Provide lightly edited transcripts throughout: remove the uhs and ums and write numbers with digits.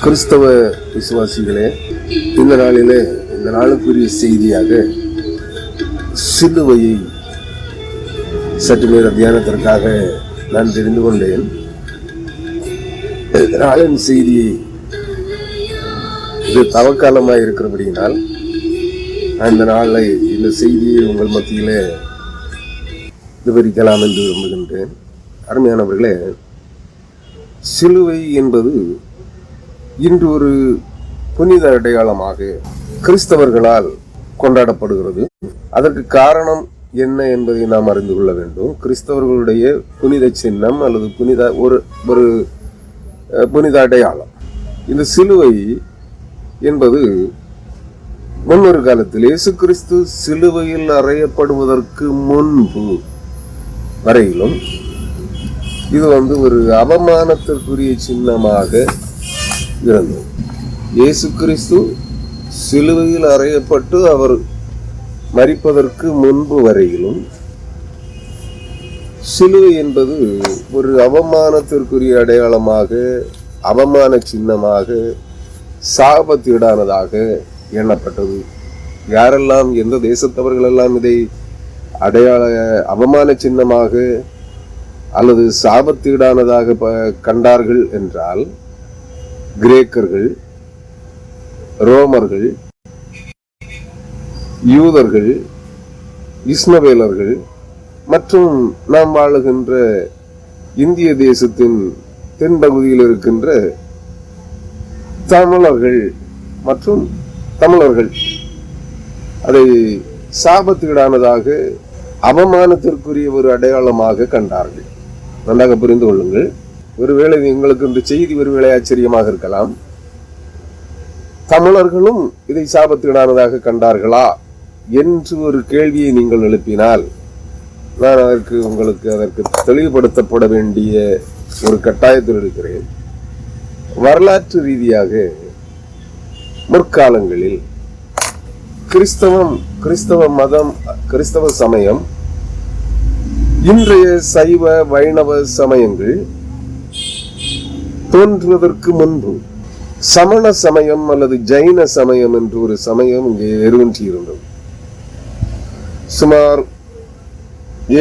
கிறிஸ்தவ விசுவாசிகளே, இந்த நாளிலே இந்த நாளுக்குரிய செய்தியாக சிலுவையை சற்று நேர தியானத்திற்காக நான் தெரிந்து கொண்டேன். நாளின் செய்தியை இது தவக்காலமாக இருக்கிறபடியினால் அந்த நாளை இந்த செய்தியை உங்கள் மத்தியிலே விவரிக்கலாம் என்று விரும்புகின்றேன். அருமையானவர்களே, சிலுவை என்பது இன்று ஒரு புனித அடையாளமாக கிறிஸ்தவர்களால் கொண்டாடப்படுகிறது. அதற்கு காரணம் என்ன என்பதை நாம் அறிந்து கொள்ள வேண்டும். கிறிஸ்தவர்களுடைய புனித சின்னம் அல்லது ஒரு புனித அடையாளம். இந்த சிலுவை என்பது முன்னொரு காலத்தில் இயேசு கிறிஸ்து சிலுவையில் அறையப்படுவதற்கு முன்பு வரையிலும் இது ஒரு அவமானத்திற்குரிய சின்னமாக இருந்தது. இயேசு கிறிஸ்து சிலுவையில் அறையப்பட்டு அவர் மரிப்பதற்கு முன்பு வரையிலும் சிலுவை என்பது ஒரு அவமானத்திற்குரிய அடையாளமாக, அவமான சின்னமாக, சாபத்தீடானதாக எண்ணப்பட்டது. யாரெல்லாம், எந்த தேசத்தவர்களெல்லாம் இதை அவமான சின்னமாக அல்லது சாபத்தீடானதாக கண்டார்கள் என்றால் கிரேக்கர்கள், ரோமர்கள், யூதர்கள், இஸ்மவேலர்கள் மற்றும் நாம் வாழுகின்ற இந்திய தேசத்தின் தென்பகுதியில் இருக்கின்ற தமிழர்கள் அதை சாபத்தீடானதாக, அவமானத்திற்குரிய ஒரு அடையாளமாக கண்டார்கள். நன்றாக புரிந்து கொள்ளுங்கள். ஒருவேளை உங்களுக்கு இந்த செய்தி ஒருவேளை ஆச்சரியமாக இருக்கலாம். தமிழர்களும் இதை சாபத்தீடானதாக கண்டார்களா என்று ஒரு கேள்வியை நீங்கள் எழுப்பினால், நான் அதற்கு தெளிவுபடுத்தப்பட வேண்டிய ஒரு கட்டாயத்தில் இருக்கிறேன். வரலாற்று ரீதியாக முற்காலங்களில் கிறிஸ்தவ மதம், கிறிஸ்தவ சமயம், இன்றைய சைவ வைணவ சமயங்கள் தோன்றுவதற்கு முன்பு சமண சமயம் அல்லது ஜைன சமயம் என்று ஒரு சமயம் இங்கே வேரூன்றி இருந்தது. சுமார்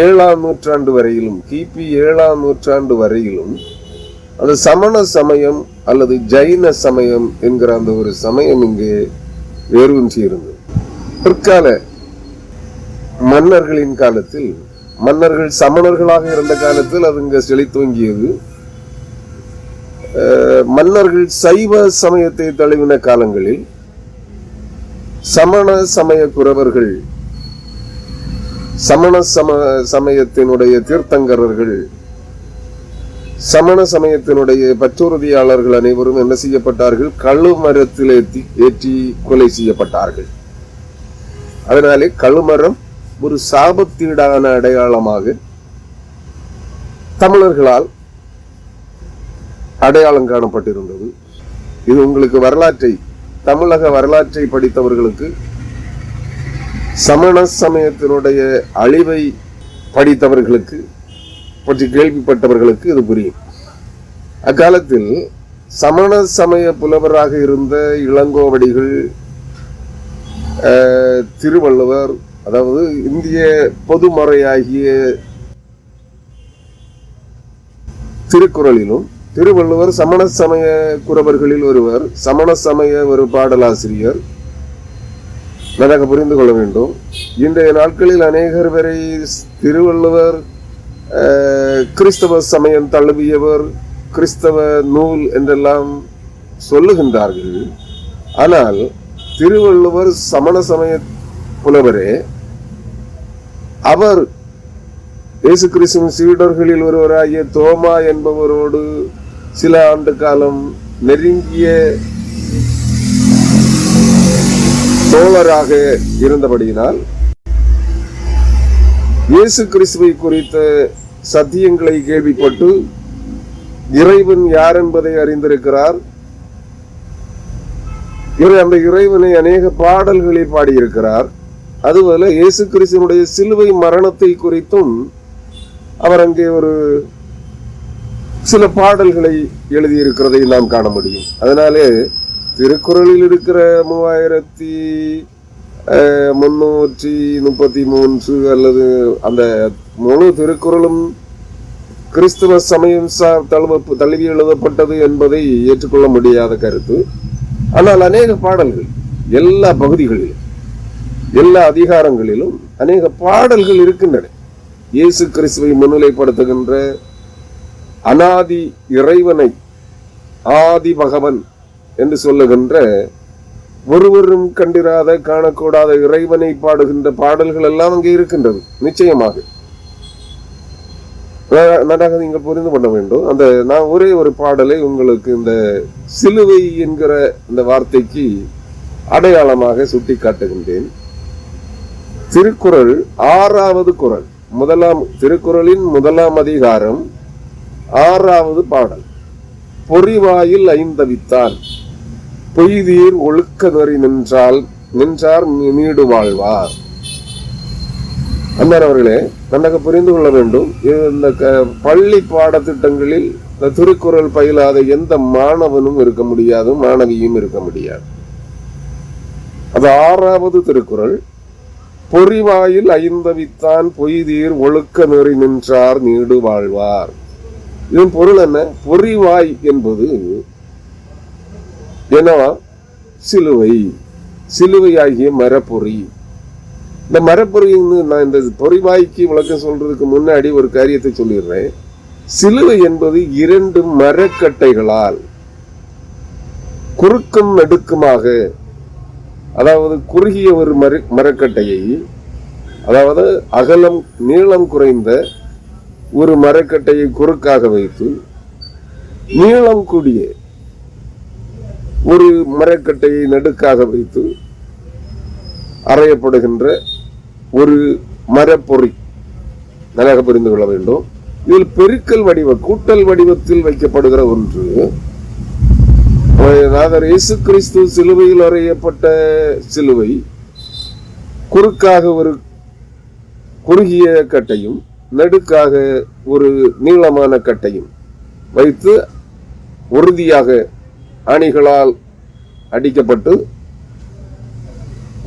7ஆம் நூற்றாண்டு வரையிலும், கிபி 7ஆம் நூற்றாண்டு வரையிலும் அந்த சமண சமயம் அல்லது ஜைன சமயம் என்கிற அந்த ஒரு சமயம் இங்கே வேரூன்றி இருந்தது. பிற்கால மன்னர்களின் காலத்தில், மன்னர்கள் சமணர்களாக இருந்த காலத்தில் அது இங்கே செழித்தோங்கியது. மன்னர்கள் சைவ சமயத்தை தழுவின காலங்களில் சமண சமய குரவர்கள், சமண சமயத்தினுடைய தீர்த்தங்கரர்கள், சமண சமயத்தினுடைய பற்றுறுதியாளர்கள் அனைவரும் என்ன செய்யப்பட்டார்கள்? கழுமரத்தில் ஏற்றி கொலை செய்யப்பட்டார்கள். அதனாலே கழுமரம் ஒரு சாபத்தீடான அடையாளமாக தமிழர்களால் அடையாளம் காணப்பட்டிருந்தது. இது உங்களுக்கு தமிழக வரலாற்றை படித்தவர்களுக்கு, சமண சமயத்தினுடைய அழிவை படித்தவர்களுக்கு, பற்றி கேள்விப்பட்டவர்களுக்கு இது புரியும். அக்காலத்தில் சமண சமய புலவராக இருந்த இளங்கோவடிகள், திருவள்ளுவர், அதாவது இந்திய பொதுமறையாகிய திருக்குறளிலும் திருவள்ளுவர் சமண சமய குரவர்களில் ஒருவர், சமண சமய ஒரு பாடலாசிரியர். நன்றாக புரிந்து கொள்ள வேண்டும். இன்றைய நாட்களில் அநேகர் வரை திருவள்ளுவர் கிறிஸ்தவ சமயம் தழுவியவர், கிறிஸ்தவ நூல் என்றெல்லாம் சொல்லுகின்றார்கள். ஆனால் திருவள்ளுவர் சமண சமய புலவரே. அவர் இயேசு கிறிஸ்துவின் சீடர்களில் ஒருவராகிய தோமா என்பவரோடு சில ஆண்டு காலம் நெருங்கிய தோழராக இருந்தபடியினால் இயேசு கிறிஸ்துவை குறித்த சத்தியங்களை கேள்விப்பட்டு இறைவன் யார் என்பதை அறிந்திருக்கிறார். இவர் அந்த இறைவனை அநேக பாடல்களில் பாடியிருக்கிறார். அதுபோல இயேசு கிறிஸ்துவினுடைய சிலுவை மரணத்தை குறித்தும் அவர் அங்கே ஒரு சில பாடல்களை எழுதியிருக்கிறதை நாம் காண முடியும். அதனாலே திருக்குறளில் இருக்கிற 3333 அல்லது அந்த முழு திருக்குறளும் கிறிஸ்துவ சமயம் தழுவி எழுதப்பட்டது என்பதை ஏற்றுக்கொள்ள முடியாத கருத்து. ஆனால் அநேக பாடல்கள் எல்லா பகுதிகளிலும் எல்லா அதிகாரங்களிலும் அநேக பாடல்கள் இருக்கின்றன. இயேசு கிறிஸ்துவை முன்னிலைப்படுத்துகின்ற அனாதி இறைவனை ஆதி பகவன் என்று சொல்லுகின்ற ஒருவரும் கண்டிராத காணக்கூடாத இறைவனை பாடுகின்ற பாடல்கள் எல்லாம் அங்கே இருக்கின்றது. நிச்சயமாக நன்றாக நீங்கள் புரிந்து கொள்ள வேண்டும். நான் ஒரே ஒரு பாடலை உங்களுக்கு இந்த சிலுவை என்கிற இந்த வார்த்தைக்கு அடையாளமாக சுட்டி காட்டுகின்றேன். திருக்குறள் 6வது குறள், திருக்குறளின் 1ஆம் அதிகாரம் 6வது பாடல். பொறிவாயில் ஐந்தவித்தான் பொய்தீர் ஒழுக்க நெறி நின்றார் நீடு வாழ்வார். அன்பானவர்களே, நன்றாக புரிந்து கொள்ள வேண்டும். இந்த பள்ளி பாடத்திட்டங்களில் இந்த திருக்குறள் பயிலாத எந்த மாணவனும் இருக்க முடியாது, மாணவியும் இருக்க முடியாது. அது 6வது திருக்குறள். பொறிவாயில் ஐந்தவித்தான் பொய்தீர் ஒழுக்க நெறி நின்றார் நீடு வாழ்வார். இதன் பொருள் என்ன? பொறிவாய் என்பது என்னவா? சிலுவை ஆகிய மரப்பொறி. இந்த மரப்பொறின்னு நான் இந்த பொறிவாய்க்கு விளக்கம் சொல்றதுக்கு முன்னாடி ஒரு காரியத்தை சொல்லிடுறேன். சிலுவை என்பது 2 மரக்கட்டைகளால் குறுக்கும் நடுக்குமாக, அதாவது குறுகிய ஒரு மரக்கட்டையை, அதாவது அகலம் நீளம் குறைந்த ஒரு மரக்கட்டையை குறுக்காக வைத்து நீளம் கூடிய ஒரு மரக்கட்டையை நடுக்காக வைத்து அறையப்படுகின்ற ஒரு மரப்பொறி. நன்றாக புரிந்து கொள்ள வேண்டும். இதில் பெருக்கல் கூட்டல் வடிவத்தில் வைக்கப்படுகிற ஒன்று. இயேசு கிறிஸ்து சிலுவையில் அறையப்பட்ட சிலுவை குறுக்காக ஒரு குறுகிய கட்டையும் நடுக்காக ஒரு நீளமான கட்டையும் வைத்து உறுதியாக அணிகளால் அடிக்கப்பட்டு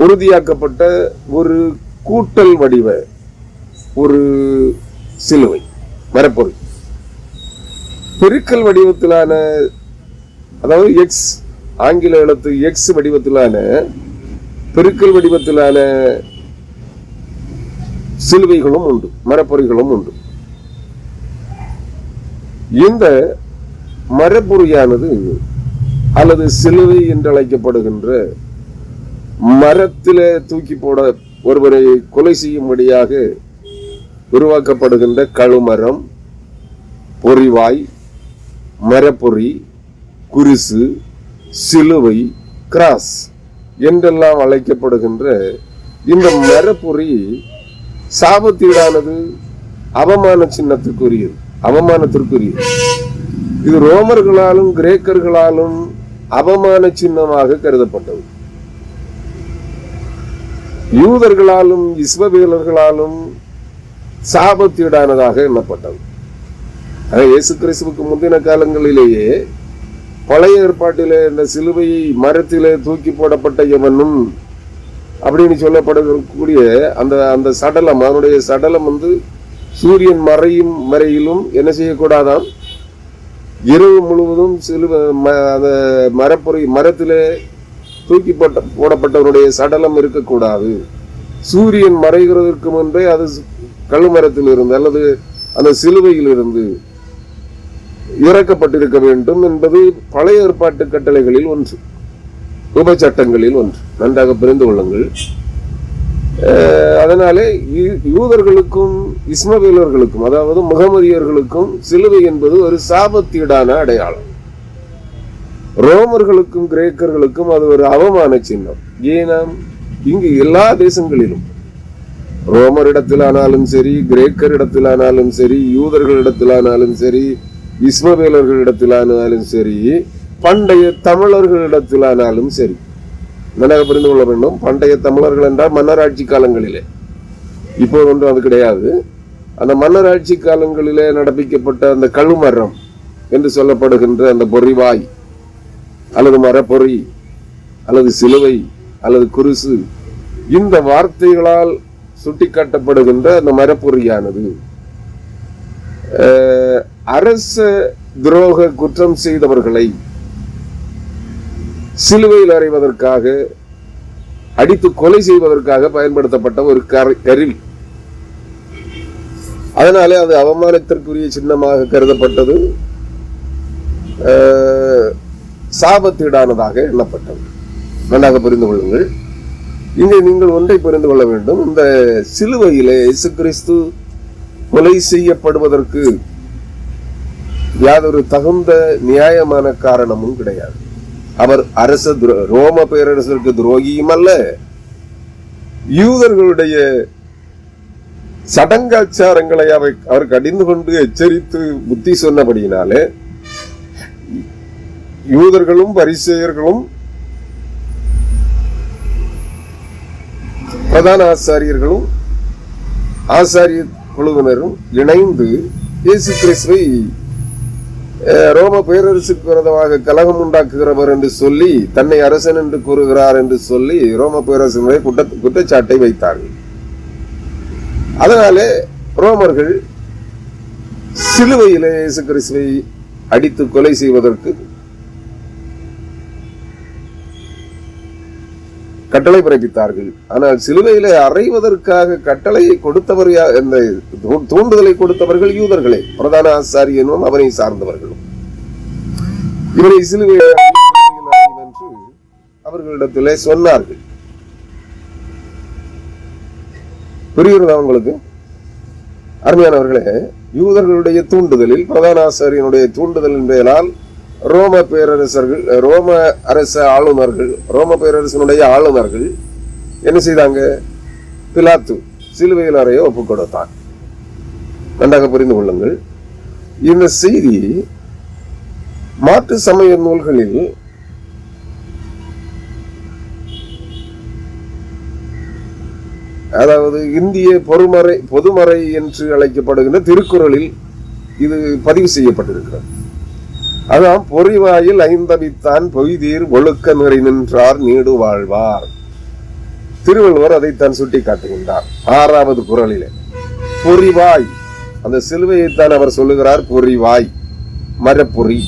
உறுதியாக்கப்பட்ட ஒரு கூட்டல் வடிவ ஒரு சிலுவை மரப்பொருள். பெருக்கல் வடிவத்திலான, அதாவது எக்ஸ், ஆங்கில எழுத்து எக்ஸ் வடிவத்திலான பெருக்கல் வடிவத்திலான சிலுவைகளும் உண்டு, மரப்பொறிகளும் உண்டு. இந்த மரப்பொறியானது அல்லது சிலுவை என்று அழைக்கப்படுகின்ற மரத்திலே தூக்கி போட ஒருவரை கொலை செய்யும்படியாக உருவாக்கப்படுகின்ற கழுமரம், பொறிவாய், மரப்பொறி, குருசு, சிலுவை, கிராஸ் என்றெல்லாம் அழைக்கப்படுகின்ற இந்த மரப்பொறி சாபத்தீடானது, அவமான சின்னத்துக்குரியது, அவமானத்திற்குரியது. இது ரோமர்களாலும் கிரேக்கர்களாலும் அவமான சின்னமாக கருதப்பட்டது. யூதர்களாலும் இஸ்ரவேலர்களாலும் சாபத்தீடானதாக எண்ணப்பட்டது. இயேசு கிறிஸ்துவுக்கு முந்தின காலங்களிலேயே பழைய ஏற்பாட்டிலே இந்த சிலுவையை மரத்திலே தூக்கி போடப்பட்ட எவனும் அப்படின்னு சொல்லப்படக்கூடிய அந்த சடலம், அவனுடைய சடலம் சூரியன் மறையும் வரையிலும் என்ன செய்யக்கூடாதாம்? இரவு முழுவதும் அந்த மரத்திலே தூக்கி போடப்பட்டவனுடைய சடலம் இருக்கக்கூடாது. சூரியன் மறைகிறதற்கு முன்பே அது கழுமரத்தில் இருந்து அல்லது அந்த சிலுவையில் இருந்து இறக்கப்பட்டிருக்க வேண்டும் என்பது பழைய ஏற்பாட்டு கட்டளைகளில் ஒன்று, உபச்சட்டங்களில் ஒன்று. நன்றாக புரிந்து கொள்ளுங்கள். அதனாலே யூதர்களுக்கும் இஸ்மவேலர்களுக்கும், அதாவது முகமதியர்களுக்கும் சிலுவை என்பது ஒரு சாபத்தீடான அடையாளம். ரோமர்களுக்கும் கிரேக்கர்களுக்கும் அது ஒரு அவமான சின்னம். ஏனாம் இங்கு எல்லா தேசங்களிலும், ரோமரிடத்திலானாலும் சரி, கிரேக்கரிடத்திலானாலும் சரி, யூதர்களிடத்திலானாலும் சரி, இஸ்மவேலர்களிடத்திலானாலும் சரி, பண்டைய தமிழர்களிடத்திலானாலும் சரி, நன்றாக புரிந்து கொள்ள வேண்டும். பண்டைய தமிழர்கள் என்றால் மன்னராட்சி காலங்களிலே, இப்போது ஒன்றும் அது கிடையாது. அந்த மன்னராட்சி காலங்களிலே நடப்பிக்கப்பட்ட அந்த கழுமரம் என்று சொல்லப்படுகின்ற அந்த பொறிவாய் அல்லது மரப்பொறி அல்லது சிலுவை அல்லது குருசு, இந்த வார்த்தைகளால் சுட்டிக்காட்டப்படுகின்ற அந்த மரப்பொறியானது அரச துரோக குற்றம் செய்தவர்களை சிலுவையில் அறைவதற்காக, அடித்து கொலை செய்வதற்காக பயன்படுத்தப்பட்ட ஒரு கருவி. அதனாலே அது அவமானத்திற்குரிய சின்னமாக கருதப்பட்டது, சாபத்தீடானதாக எண்ணப்பட்டது. நன்றாக புரிந்து கொள்ளுங்கள். இங்கே நீங்கள் ஒன்றை புரிந்து கொள்ள வேண்டும். இந்த சிலுவையிலே இயேசு கிறிஸ்து கொலை செய்யப்படுவதற்கு யாதொரு தகுந்த நியாயமான காரணமும் கிடையாது. அவர் ரோம பேரரசருக்கு துரோகியும் அல்ல, யூதர்களுடைய சடங்காச்சாரங்களை அவர் கடிந்து கொண்டு எச்சரித்து புத்தி சொன்னபடியினாலே யூதர்களும் பரிசேயர்களும் பிரதான ஆசாரியர்களும் ஆசாரிய குழுவினரும் இணைந்து இயேசு கிறிஸ்துவை ரோம பேரரசுக்கு விரோதமாக கலகம் உண்டாக்குகிறவர் என்று சொல்லி, தன்னை அரசன் என்று கூறுகிறார் என்று சொல்லி ரோம பேரரசு குற்றச்சாட்டை வைத்தார்கள். அதனாலே ரோமர்கள் சிலுவையிலே இயேசு கிறிஸ்துவை அடித்து கொலை செய்வதற்கு கட்டளை பிறப்பித்தார்கள். ஆனால் சிலுவையிலே அறைவதற்காக கட்டளையை கொடுத்தவர், இந்த தூண்டுதலை கொடுத்தவர்கள் யூதர்களே, பிரதான ஆசாரியனும் அவனை சார்ந்தவர்களும். இவரை சிலுவையில் என்று அவர்களிடத்திலே சொன்னார்கள். புரிகிறதா உங்களுக்கு? அருமையானவர்களே, யூதர்களுடைய தூண்டுதலில், பிரதான ஆசாரியனுடைய தூண்டுதலின் பெயரால் ரோம பேரரசர்கள், ரோம அரச ஆளுநர்கள், ரோம பேரரசனுடைய ஆளுநர்கள் என்ன செய்தாங்க? பிலாத்து சிலுவையில் அறைய ஒப்புக் கொடுத்தான். நன்றாக புரிந்து கொள்ளுங்கள். இந்த செய்தி மாற்று சமய நூல்களில் அதாவது இந்திய பொதுமறை என்று அழைக்கப்படுகின்ற திருக்குறளில் இது பதிவு செய்யப்பட்டிருக்கிறது. அதான் பொறிவாயில் ஐந்தவித்தான் பொய்தீர் ஒழுக்க நிறை நின்றார் நீடு வாழ்வார். திருவள்ளுவர் அதைத்தான் சுட்டி காட்டுகின்றார் 6வது குறளிலே. பொறிவாய், அந்த சிலுவையைத்தான் அவர் சொல்லுகிறார். பொறிவாய், மரப்பொறி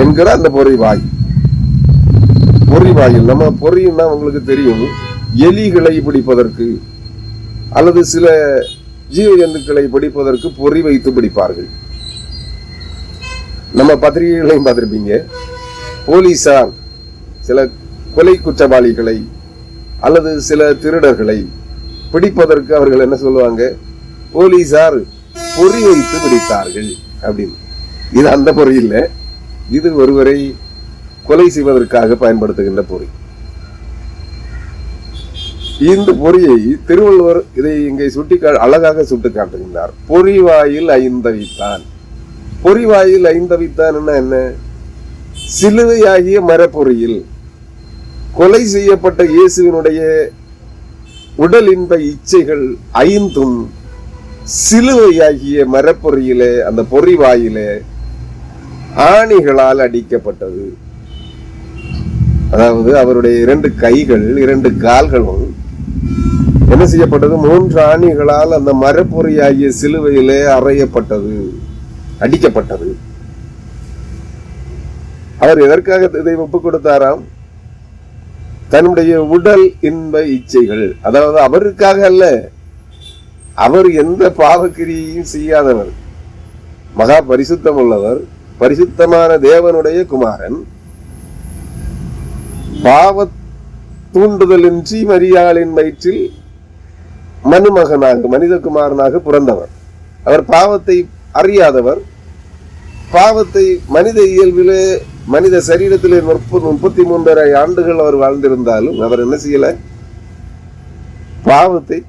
என்கிற அந்த பொறிவாய். பொறிவாயில் நம்ம பொறின்னா உங்களுக்கு தெரியும், எலிகளை பிடிப்பதற்கு அல்லது சில ஜீவ ஜந்துக்களை பிடிப்பதற்கு பொறி வைத்து பிடிப்பார்கள். நம்ம பத்திரிகைகளையும் பார்த்திருப்பீங்க. போலீசார் சில கொலை குற்றவாளிகளை அல்லது சில திருடர்களை பிடிப்பதற்கு அவர்கள் என்ன சொல்லுவாங்க? போலீசார் பொறி வைத்து பிடித்தார்கள் அப்படின்னு. இது அந்த பொறி இல்லை, இது ஒருவரை கொலை செய்வதற்காக பயன்படுத்துகின்ற பொறி. இந்த பொறியை திருவள்ளுவர் இதை இங்கே அழகாக சுட்டி காட்டுகின்றார். பொறிவாயில் ஐந்தவித்தான். பொறிவாயில் ஐந்தவித்தான் என்ன? சிலுவையாகிய மரப்பொறியில் கொலை செய்யப்பட்ட இயேசுவினுடைய உடல் இன்ப இச்சைகள் 5 சிலுவையாகிய மரப்பொறியிலே, அந்த பொறிவாயிலே ஆணிகளால் அடிக்கப்பட்டது. அதாவது அவருடைய 2 கைகள் 2 கால்களும் என்ன செய்யப்பட்டது? 3 ஆணிகளால் அந்த மரப்பொறியாகிய சிலுவையிலே அறையப்பட்டது, அடிக்கப்பட்டது. அவர் எதற்காக இதை ஒப்புக் கொடுத்தாராம்? தன்னுடைய உடல் இன்ப இச்சைகள். அதாவது அவருக்காக அல்ல, அவர் எந்த பாவக்கிரியையும் செய்யாதவர், மகா பரிசுத்தம் உள்ளவர், பரிசுத்தமான தேவனுடைய குமாரன், பாவ தூண்டுதலின்றி மரியாளின் வயிற்றில் மனுமகனாக மனிதகுமாரனாக பிறந்தவர். அவர் பாவத்தை அறியாதவர். பாவத்தை மனித இயல்பிலே மனித சரீரத்திலே 33 ஆண்டுகள் அவர் வாழ்ந்திருந்தாலும் அவர் என்ன செய்யல? பாவத்தை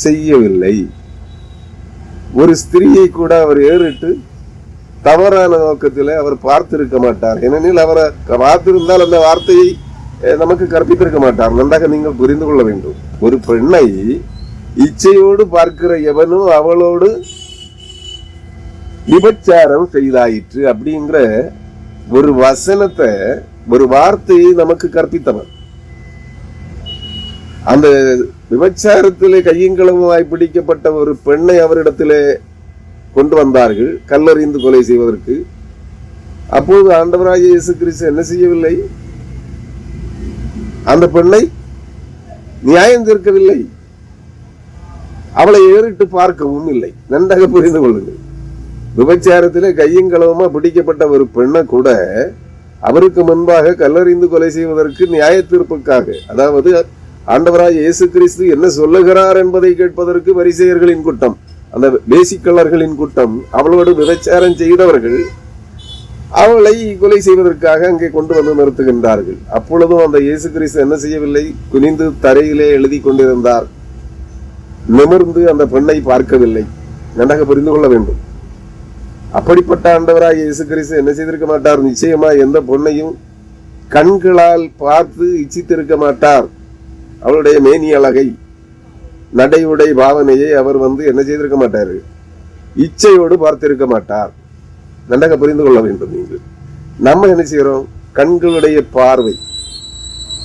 செய்யவில்லை. ஒரு ஸ்திரியை கூட அவர் ஏறிட்டு தவறான நோக்கத்தில் அவர் பார்த்திருக்க மாட்டார். ஏனெனில் அவரை பார்த்திருந்தால் அந்த வார்த்தையை நமக்கு கற்பித்திருக்க மாட்டார். நன்றாக நீங்கள் புரிந்து கொள்ள வேண்டும். ஒரு பெண்ணை இச்சையோடு பார்க்கிற எவனும் அவளோடு விபச்சாரம் செய்தாயிற்று அப்படிங்கிற ஒரு வசனத்தை, ஒரு வார்த்தையை நமக்கு கற்பித்தவர். அந்த விபச்சாரத்திலே கையங்களவுமாய் பிடிக்கப்பட்ட ஒரு பெண்ணை அவரிடத்திலே கொண்டு வந்தார்கள் கல்லறிந்து கொலை செய்வதற்கு. அப்போது ஆண்டவராகிய இயேசு கிறிஸ்து என்ன செய்யவில்லை? அந்த பெண்ணை நியாயம் தீர்க்கவில்லை, அவளை ஏறிட்டு பார்க்கவும் இல்லை. நன்றாக புரிந்து கொள்ளுங்கள். விபச்சாரத்திலே கையங்களவுமா பிடிக்கப்பட்ட ஒரு பெண்ணை கூட அவருக்கு முன்பாக கல்லறிந்து கொலை செய்வதற்கு நியாய தீர்ப்புக்காக, அதாவது ஆண்டவராய் இயேசு கிறிஸ்து என்ன சொல்லுகிறார் என்பதை கேட்பதற்கு பரிசேயர்களின் கூட்டம், அந்த வேசிக்கள்ளர்களின் கூட்டம், அவளோடு விபச்சாரம் செய்தவர்கள் அவளை கொலை செய்வதற்காக அங்கே கொண்டு வந்து நிறுத்துகின்றார்கள். அப்பொழுதும் அந்த இயேசு கிறிஸ்து என்ன செய்யவில்லை? குனிந்து தரையிலே எழுதி கொண்டிருந்தார். நிமிர்ந்து அந்த பெண்ணை பார்க்கவில்லை. நன்றாக புரிந்து கொள்ள வேண்டும். அப்படிப்பட்ட ஆண்டவராய் இயேசு கிறிஸ்து என்ன செய்திருக்க மாட்டார்? நிச்சயமா எந்த பொண்ணையும் கண்களால் பார்த்து இச்சித்திருக்க மாட்டார். அவளுடைய மேனி அழகை, நடையுடை பாவனையை அவர் என்ன செய்திருக்க மாட்டாரு? இச்சையோடு பார்த்திருக்க மாட்டார். நன்றாக புரிந்து கொள்ள வேண்டும். நீங்கள் நம்ம என்ன செய்யறோம்? கண்களுடைய பார்வை,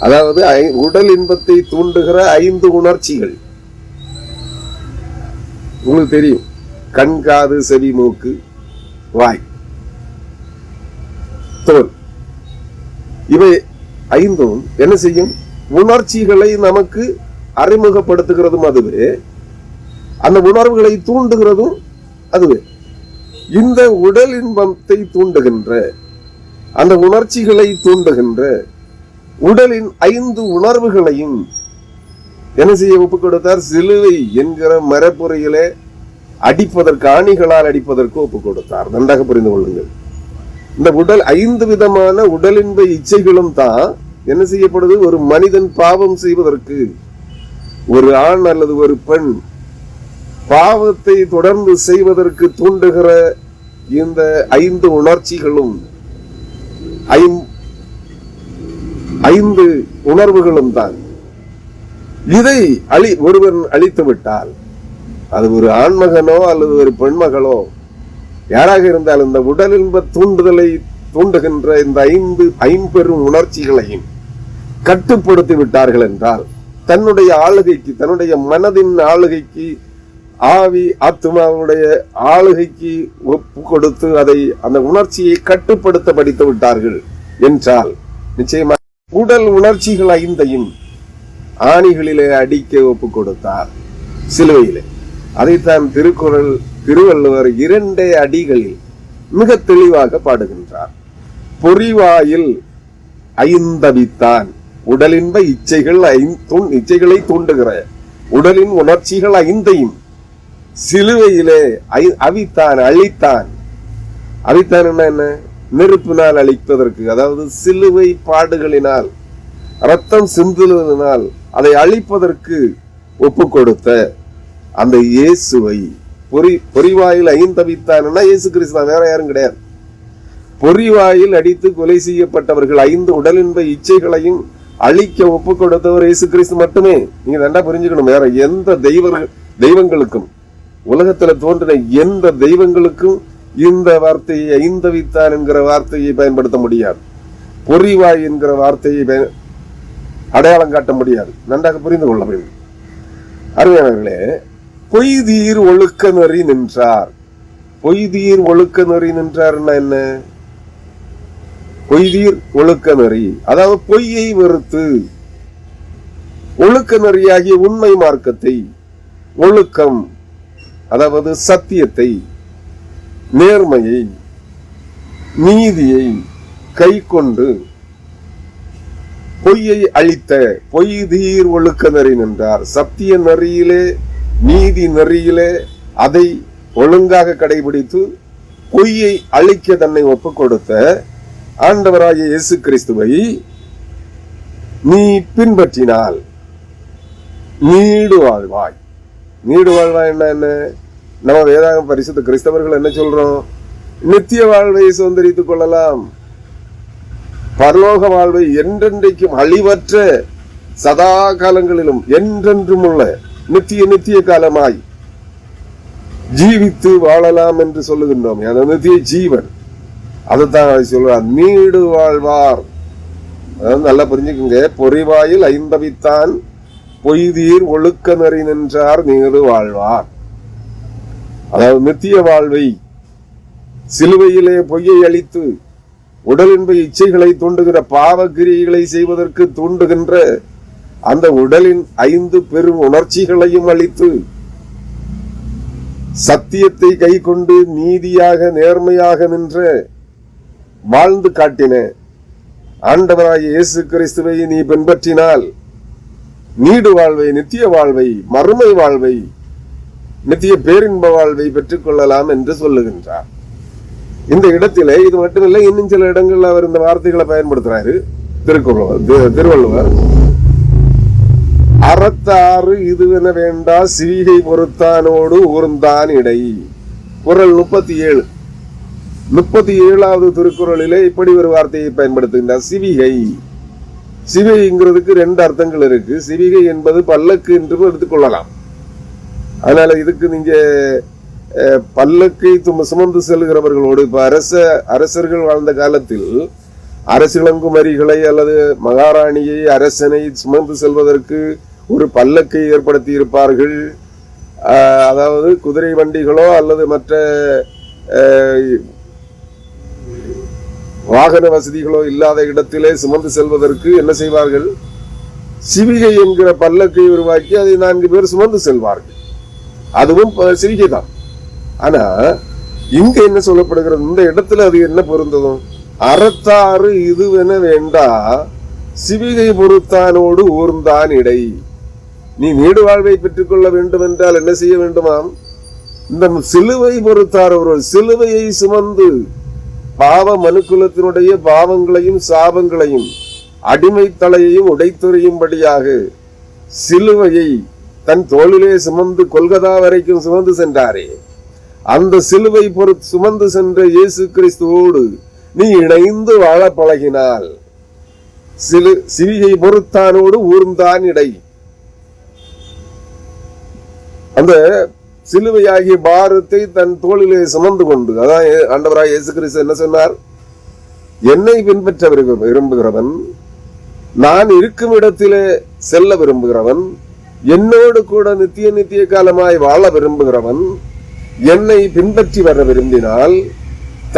அதாவது உடல் இன்பத்தை தூண்டுகிற 5 உணர்ச்சிகள் உங்களுக்கு தெரியும். கண், காது, செவி, மூக்கு, வாய், தோல். இவை 5 என்ன செய்யும்? உணர்ச்சிகளை நமக்கு அறிமுகப்படுத்துகிறதும் அதுவே, அந்த உணர்வுகளை தூண்டுகிறதும் அதுவே. இந்த உடல் இன்பத்தை தூண்டுகின்ற, அந்த உணர்ச்சிகளை தூண்டுகின்ற உடலின் 5 உணர்வுகளையும் என்ன செய்ய ஒப்புக் கொடுத்தார்? சிலுவை என்கிற மரப்புறையிலே அடிப்பதற்கு, ஆணிகளால் அடிப்பதற்கு ஒப்புக் கொடுத்தார். நன்றாக புரிந்து கொள்ளுங்கள். இந்த உடல் 5 விதமான உடலின்ப இச்சைகளும் தான் என்ன செய்யப்படுது? ஒரு மனிதன் பாவம் செய்வதற்கு, ஒரு ஆண் அல்லது ஒரு பெண் பாவத்தை தொடர்ந்து செய்வதற்கு தூண்டுகிற இந்த 5 உணர்ச்சிகளும் 5 உணர்வுகளும் தான். இதை ஒருவன் அழித்து விட்டால், அது ஒரு ஆண்மகனோ அல்லது ஒரு பெண்மகளோ யாராக இருந்தால், இந்த உடல் இன்ப தூண்டுதலை தூண்டுகின்ற இந்த 5 ஐம்பெரும் உணர்ச்சிகளையும் கட்டுப்படுத்தி விட்டார்கள் என்றால், தன்னுடைய ஆளுகைக்கு, தன்னுடைய மனதின் ஆளுகைக்கு, ஆவி ஆத்மாவுடைய ஆளுகைக்கு ஒப்பு கொடுத்து அதை, அந்த உணர்ச்சியை கட்டுப்படுத்த படித்து விட்டார்கள் என்றால், நிச்சயமாக உடல் உணர்ச்சிகள் 5ஐயும் ஆணிகளிலே அடிக்க ஒப்பு கொடுத்தார் சிலுவையிலே. அதைத்தான் திருவள்ளுவர் 2 அடிகளில் மிக தெளிவாக பாடுகின்றார். பொறிவாயில் 5 உடலின்ப இச்சைகளை தூண்டுகிற உடலின் உணர்ச்சிகள் 5ஐயும் சிலுவையிலே அவித்தான், அழித்தான். அவித்தான் என்ன? நெருப்பினால் அழிப்பதற்கு, அதாவது சிலுவை பாடுகளினால், ரத்தம் சிந்துவதனால் அதை அழிப்பதற்கு ஒப்பு கொடுத்த அந்த இயேசுவை பொறிவாயில் 5 அவித்தான். இயேசு கிறிஸ்து, வேற யாரும் கிடையாது. பொறிவாயில் அடித்து கொலை செய்யப்பட்டவர்கள் 5 உடலின்ப இச்சைகளையும் அழிக்க ஒப்பு கொடுத்தவர் இயேசு கிறிஸ்து மட்டுமே. நீங்க நல்லா புரிஞ்சுக்கணும். வேற எந்த தெய்வங்களுக்கும், உலகத்துல தோன்றின எந்த தெய்வங்களுக்கும் இந்த வார்த்தையை 5 அவித்தான் என்கிற வார்த்தையை பயன்படுத்த முடியாது. பொறிவாய் என்கிற வார்த்தையை அடையாளம் காட்ட முடியாது. நன்றாக புரிந்து கொள்ள வேண்டும். அருமையானவர்களே, பொய்தீர் ஒழுக்க நெறி நின்றார். பொய்தீர் ஒழுக்க நெறி நின்றார்னா என்ன? பொய்தீர் ஒழுக்க நெறி, அதாவது பொய்யை வெறுத்து ஒழுக்க நெறியாகிய உண்மை மார்க்கத்தை, ஒழுக்கம் அதாவது சத்தியத்தை, நேர்மையை, நீதியை கை கொண்டு பொய்யை அழித்த பொய்தீர் ஒழுக்க நெறி நின்றார். சத்திய நெறியிலே, நீதி நெறியிலே அதை ஒழுங்காக கடைபிடித்து பொய்யை அழிக்க தன்னை ஒப்புக் கொடுத்த ஆண்டவராகிய இயேசு கிறிஸ்துவை நீ பின்பற்றினால் நீடு வாழ்வாய். நீடு வாழ்வாய் என்ன? நம்ம வேதாகம் பரிசுத்த கிறிஸ்தவர்கள் என்ன சொல்றோம்? நித்திய வாழ்வை சுதந்திரித்துக் கொள்ளலாம், பரலோக வாழ்வை என்றென்றைக்கும் அழிவற்ற சதா காலங்களிலும் என்றென்றும் உள்ள நித்திய காலமாய் ஜீவித்து வாழலாம் என்று சொல்லுகின்றோம். அது நித்திய ஜீவன். அதைத்தான் சொல்றார், நீடு வாழ்வார். அதாவது நல்லா புரிஞ்சுக்குங்க. பொறிவாயில் ஐந்தவித்தான் பொய்தீர் ஒழுக்க நெறி நின்றார் நீடு வாழ்வார். அதாவது நித்திய வாழ்வை சிலுவையிலே பொய்யை அளித்து உடலின்ப இச்சைகளை தூண்டுகிற பாவக்கிரியைகளை செய்வதற்கு தூண்டுகின்ற அந்த உடலின் 5 பெரும் உணர்ச்சிகளையும் அளித்து சத்தியத்தை கை கொண்டு நீதியாக நேர்மையாக நின்ற வாழ்ந்து காட்டின ஆண்டவராகிய இயேசு கிறிஸ்துவை நீ பின்பற்றினால் நீடு வாழ்வை, நித்திய வாழ்வை, மறுமை வாழ்வை, நித்திய பேரின்ப வாழ்வை பெற்றுக் கொள்ளலாம் என்று சொல்லுகின்றார். இந்த இடத்திலே இது மட்டுமில்லை, இன்னும் சில இடங்கள்ல அவர் இந்த வார்த்தைகளை பயன்படுத்துறாரு. திருவள்ளுவர் அறத்தாறு இதுவென வேண்டா சிவிகை பொறுத்தானோடு ஊர்ந்தான் இடை. குறள் 37. 37வது திருக்குறளிலே இப்படி ஒரு வார்த்தையை பயன்படுத்துகின்றார், சிவிகை. சிவிகைங்கிறதுக்கு 2 அர்த்தங்கள் இருக்கு. சிவிகை என்பது பல்லக்கு என்று எடுத்துக்கொள்ளலாம். அதனால இதுக்கு நீங்க பல்லக்கை சுமந்து செல்கிறவர்களோடு, இப்ப அரசர்கள் வாழ்ந்த காலத்தில் அரசிளங்குமரிகளை அல்லது மகாராணியை, அரசனை சுமந்து செல்வதற்கு ஒரு பல்லக்கை ஏற்படுத்தி இருப்பார்கள். அதாவது குதிரை வண்டிகளோ அல்லது மற்ற வாகன வசதிகளோ இல்லாத இடத்திலே சுமந்து செல்வதற்கு என்ன செய்வார்கள்? சிவிகை என்கிற பல்லக்கை உருவாக்கி அதை 4 பேர் சுமந்து செல்வார்கள். அதுவும் சிவிகை தான். ஆனா இங்க என்ன சொல்லப்படுகிறது? இந்த இடத்துல அது என்ன பொருந்ததும்? அறத்தாறு இதுவென வேண்டா சிவிகை பொறுத்தானோடு ஊர்ந்தான் இடை. நீ நீடு வாழ்வை பெற்றுக் கொள்ள வேண்டும் என்றால் என்ன செய்ய வேண்டுமாம்? இந்த சிலுவை பொறுத்தார் ஒரு சிலுவையை சுமந்து பாவ மனுக்குலத்தினுடைய பாவங்களையும் சாபங்களையும் அடிமை தலையையும் உடைத்துறையும்படியாக சிலுவையை தன் தோளிலே சுமந்து கொல்கதா வரைக்கும் சுமந்து சென்றாரே, அந்த சிலுவை சுமந்து சென்ற இயேசு கிறிஸ்துவோடு நீ இணைந்து வாழ பழகினால் சிவிகை பொறுத்தானோடு ஊர்ந்தான் இடை. அந்த சிலுவையாகிய பாரத்தை தன் தோளிலே சுமந்து கொண்டு, அதான் ஆண்டவராய் இயேசு கிறிஸ்து என்ன சொன்னார்? என்னை பின்பற்ற விரும்புகிறவன், நான் இருக்கும் இடத்திலே செல்ல விரும்புகிறவன், என்னோடு கூட நித்திய காலமாய் வாழ விரும்புகிறவன், என்னை பின்பற்றி வர விரும்பினால்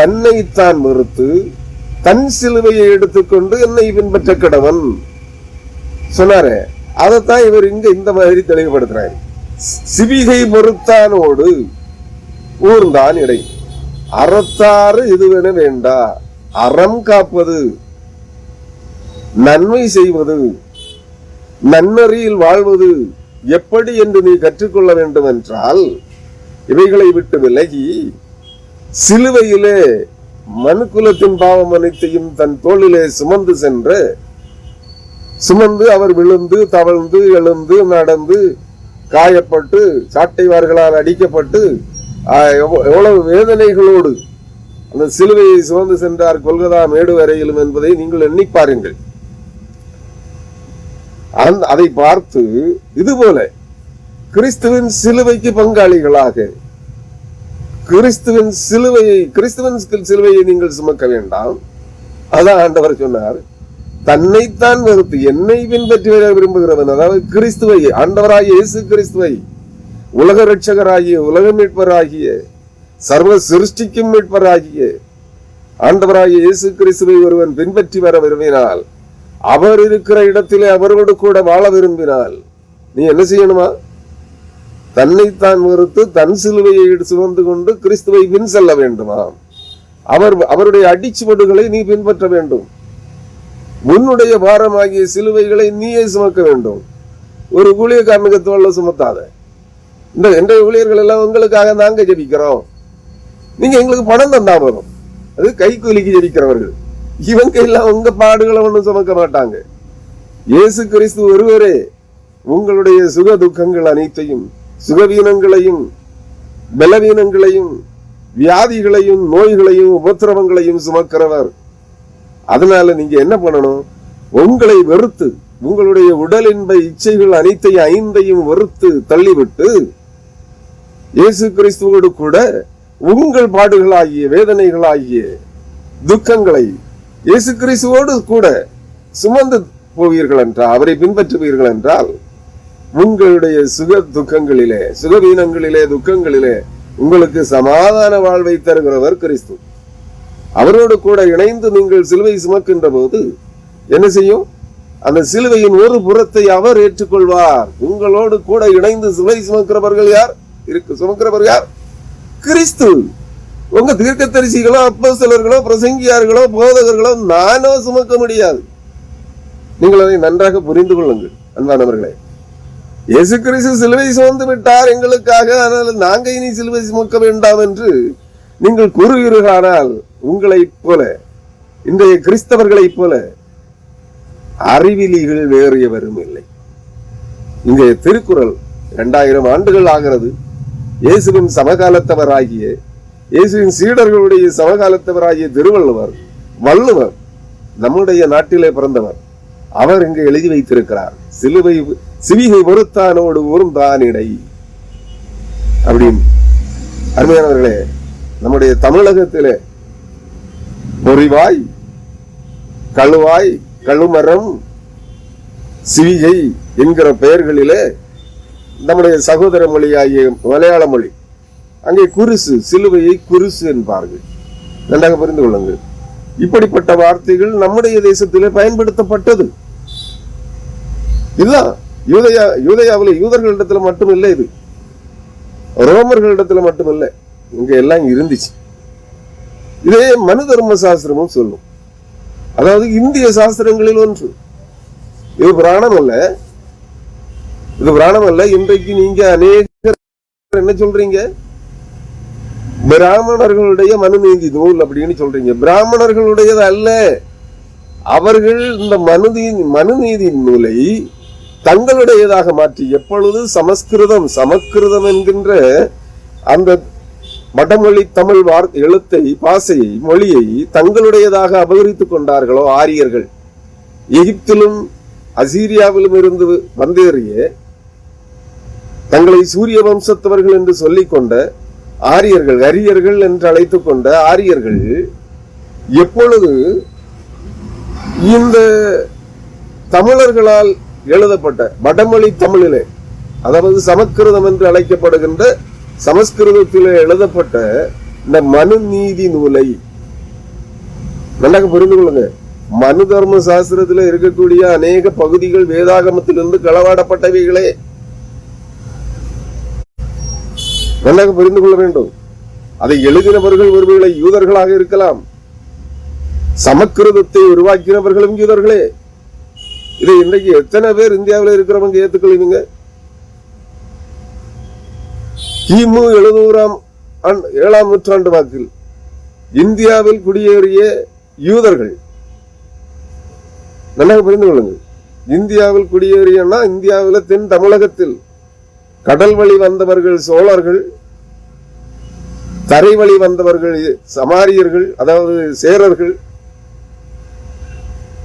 தன்னைத்தான் மறுத்து தன் சிலுவையை எடுத்துக்கொண்டு என்னை பின்பற்ற கடவன் சொன்னாரு. அதைத்தான் இவர் இங்க இந்த மாதிரி தெளிவுபடுத்துறாரு. சிவிகை பொறுத்தானோடு ஊர்ந்தான் இடை. அறத்தாறு இதுவென வேண்டா. அறம் காப்பது, நன்மை செய்வது, நன்னறியில் வாழ்வது எப்படி என்று நீ கற்றுக்கொள்ள வேண்டும் என்றால் இவைகளை விட்டு விலகி சிலுவையிலே மனுக்குலத்தின் பாவம் அனைத்தையும் தன் தோளிலே சுமந்து அவர் விழுந்து தவழ்ந்து எழுந்து நடந்து காயப்பட்டு சாட்டைவார்களால் அடிக்கப்பட்டு எவ்வளவு வேதனைகளோடு அந்த சிலுவையை சுமந்து சென்றார் கொல்கதா மேடு வரையிலும் என்பதை நீங்கள் எண்ணி பாருங்கள். அதை பார்த்து இதுபோல கிறிஸ்துவின் சிலுவைக்கு பங்காளிகளாக கிறிஸ்துவின் சிலுவையை நீங்கள் சுமக்க வேண்டாம். அதான் ஆண்டவர் சொன்னார், தன்னைத்தான் வெறுத்து என்னை பின்பற்றி வர விரும்புகிறவன், அதாவது கிறிஸ்துவை, ஆண்டவராகிய இயேசு கிறிஸ்துவை, உலக ரட்சகராகிய, உலக மீட்பராகிய, சர்வ சிருஷ்டிக்கும் மீட்பராகிய ஆண்டவராகிய இயேசு கிறிஸ்துவை ஒருவன் பின்பற்றி வர விரும்பினால், அவர் இருக்கிற இடத்திலே அவரோடு கூட வாழ விரும்பினால் நீ என்ன செய்யணுமா? தன்னைத்தான் வெறுத்து தன் சிலுவையை சுமந்து கொண்டு கிறிஸ்துவை பின் செல்ல வேண்டுமா? அவருடைய அடிச்சுவடுகளை நீ பின்பற்ற வேண்டும். உன்னுடைய பாரமாகிய சிலுவைகளை நீயே சுமக்க வேண்டும். ஒரு ஊழியக்காரனுக்கு தோல்ல சுமத்தாத. இந்த ஊழியர்கள் எல்லாம் உங்களுக்காக நாங்க ஜெபிக்கிறோம், நீங்க எங்களுக்கு பணம் தந்தா போதும். அது கைக்கூலிக்கு ஜெபிக்கிறவர்கள். இவங்க எல்லாம் உங்க பாடுகளை ஒன்றும் சுமக்க மாட்டாங்க. இயேசு கிறிஸ்து ஒருவரே உங்களுடைய சுக துக்கங்கள் அனைத்தையும், சுகவீனங்களையும் பலவீனங்களையும் வியாதிகளையும் நோய்களையும் உபத்திரவங்களையும் சுமக்கிறவர். அதனால நீங்க என்ன பண்ணணும்? உங்களை வெறுத்து, உங்களுடைய உடலின்ப இச்சைகள் அனைத்தையும் 5ஐயும் வெறுத்து தள்ளிவிட்டு இயேசு கிறிஸ்துவோடு கூட உங்கள் பாடுகளாகிய வேதனைகளாகிய துக்கங்களை இயேசு கிறிஸ்துவோடு கூட சுமந்து போவீர்கள் என்றால், அவரை பின்பற்றுவீர்கள் என்றால், உங்களுடைய துக்கங்களிலே, சுகவீனங்களிலே, துக்கங்களிலே உங்களுக்கு சமாதான வாழ்வை தருகிறவர் கிறிஸ்து. அவரோடு கூட இணைந்து நீங்கள் சிலுவை சுமக்கின்ற போது என்ன செய்யும்? அந்த சிலுவையின் ஒரு புறத்தை அவர் ஏற்றுக்கொள்வார். உங்களோடு கூட இணைந்து சிலுவை சுமக்கிறவர்கள் யார்? சுமக்கிறவர் யார்? கிறிஸ்து. உங்க தீர்க்கதரிசிகளோ, அப்போஸ்தலர்களோ, பிரசங்கியார்களோ, போதகர்களோ நானோ சுமக்க முடியாது. நீங்கள் அதை நன்றாக புரிந்து கொள்ளுங்கள் அன்பானவர்களே. இயேசு கிறிஸ்து சிலுவை சுமந்து விட்டார் எங்களுக்காக, அதனால நாங்க இனி சிலுவை சுமக்க வேண்டாம் என்று நீங்கள் கூறுவீர்களானால், உங்களைப் போல, இன்றைய கிறிஸ்தவர்களைப் போல அறிவிலிகள் வேறு எவரும் இல்லை. இங்கே திருக்குறள் 2000 ஆண்டுகள் ஆகிறது. இயேசுவின் சமகாலத்தவராகிய, இயேசுவின் சீடர்களுடைய சமகாலத்தவராகிய திருவள்ளுவர், வள்ளுவர் நம்முடைய நாட்டிலே பிறந்தவர். அவர் இங்கு எழுதி வைத்திருக்கிறார், சிவிகை ஒருத்தானோடு ஊர்ந்தான் இடை அப்படின்னு. அருமையானவர்களே, நம்முடைய தமிழகத்திலே பொறிவாய், கழுவாய், கழுமரம், சிவிகை என்கிற பெயர்களிலே நம்முடைய சகோதர மொழியாகிய மலையாள மொழி, அங்கே குருசு, சிலுவையை குருசு என்பார்கள். நன்றாக புரிந்து கொள்ளுங்கள். இப்படிப்பட்ட வார்த்தைகள் நம்முடைய தேசத்திலே பயன்படுத்தப்பட்டது. இதுதான் யூதயாவில் யூதர்களிடத்துல மட்டும் இல்லை, இது ரோமர்களிடத்துல மட்டும் இல்லை, இங்க எல்லாம் இருந்துச்சு. இதே மனு தர்ம சாஸ்திரமும் சொல்லும். அதாவது இந்திய சாஸ்திரங்களில் ஒன்று. இது புராணம் அல்ல, இது புராணம் அல்ல. இன்றைக்கு நீங்க அநேகர் என்ன சொல்றீங்க? பிராமணர்களுடைய மனுநீதி நூல் அப்படின்னு சொல்றீங்க. பிராமணர்களுடையது அல்ல. அவர்கள் இந்த மனுநீதி நூலை தங்களுடையதாக மாற்றி, எப்பொழுது சமஸ்கிருதம் என்கின்ற அந்த வடமொழி தமிழ் எழுத்தை, பாசையை, மொழியை தங்களுடையதாக அபகரித்துக் கொண்டார்களோ ஆரியர்கள், எகிப்திலும் அசீரியாவிலும் இருந்து வந்தேறிய, தங்களை சூரிய வம்சத்தவர்கள் என்று சொல்லிக் கொண்ட ஆரியர்கள், அரியர்கள் என்று அழைத்துக் கொண்ட ஆரியர்கள் எப்பொழுது இந்த தமிழர்களால் எழுதப்பட்ட வடமொழி தமிழிலே, அதாவது சமஸ்கிருதம் என்று அழைக்கப்படுகின்ற சமஸ்கிருதத்திலே எழுதப்பட்ட இந்த மனு நீதி நூலை நன்றாக புரிந்து கொள்ளுங்க. மனு தர்ம சாஸ்திரத்தில் இருக்கக்கூடிய அநேக பகுதிகள் வேதாகமத்திலிருந்து களவாடப்பட்டவைகளே. நன்றாக புரிந்து கொள்ள வேண்டும். அதை எழுதினவர்கள் ஒருவேளை யூதர்களாக இருக்கலாம், சமஸ்கிருதத்தை உருவாக்கினவர்களும் யூதர்களே. இதை இன்றைக்கு எத்தனை பேர் இந்தியாவில் இருக்கிறவங்க ஏத்துக்கொள்வீங்க? கிமு 7ஆம் நூற்றாண்டு வாக்கில் இந்தியாவில் குடியேறிய யூதர்கள், நன்றாக புரிந்து கொள்ளுங்கள். இந்தியாவில் குடியேறியன்னா இந்தியாவில் தென் தமிழகத்தில் கடல் வழி வந்தவர்கள் சோழர்கள், தரை வழி வந்தவர்கள் சமாரியர்கள், அதாவது சேரர்கள்,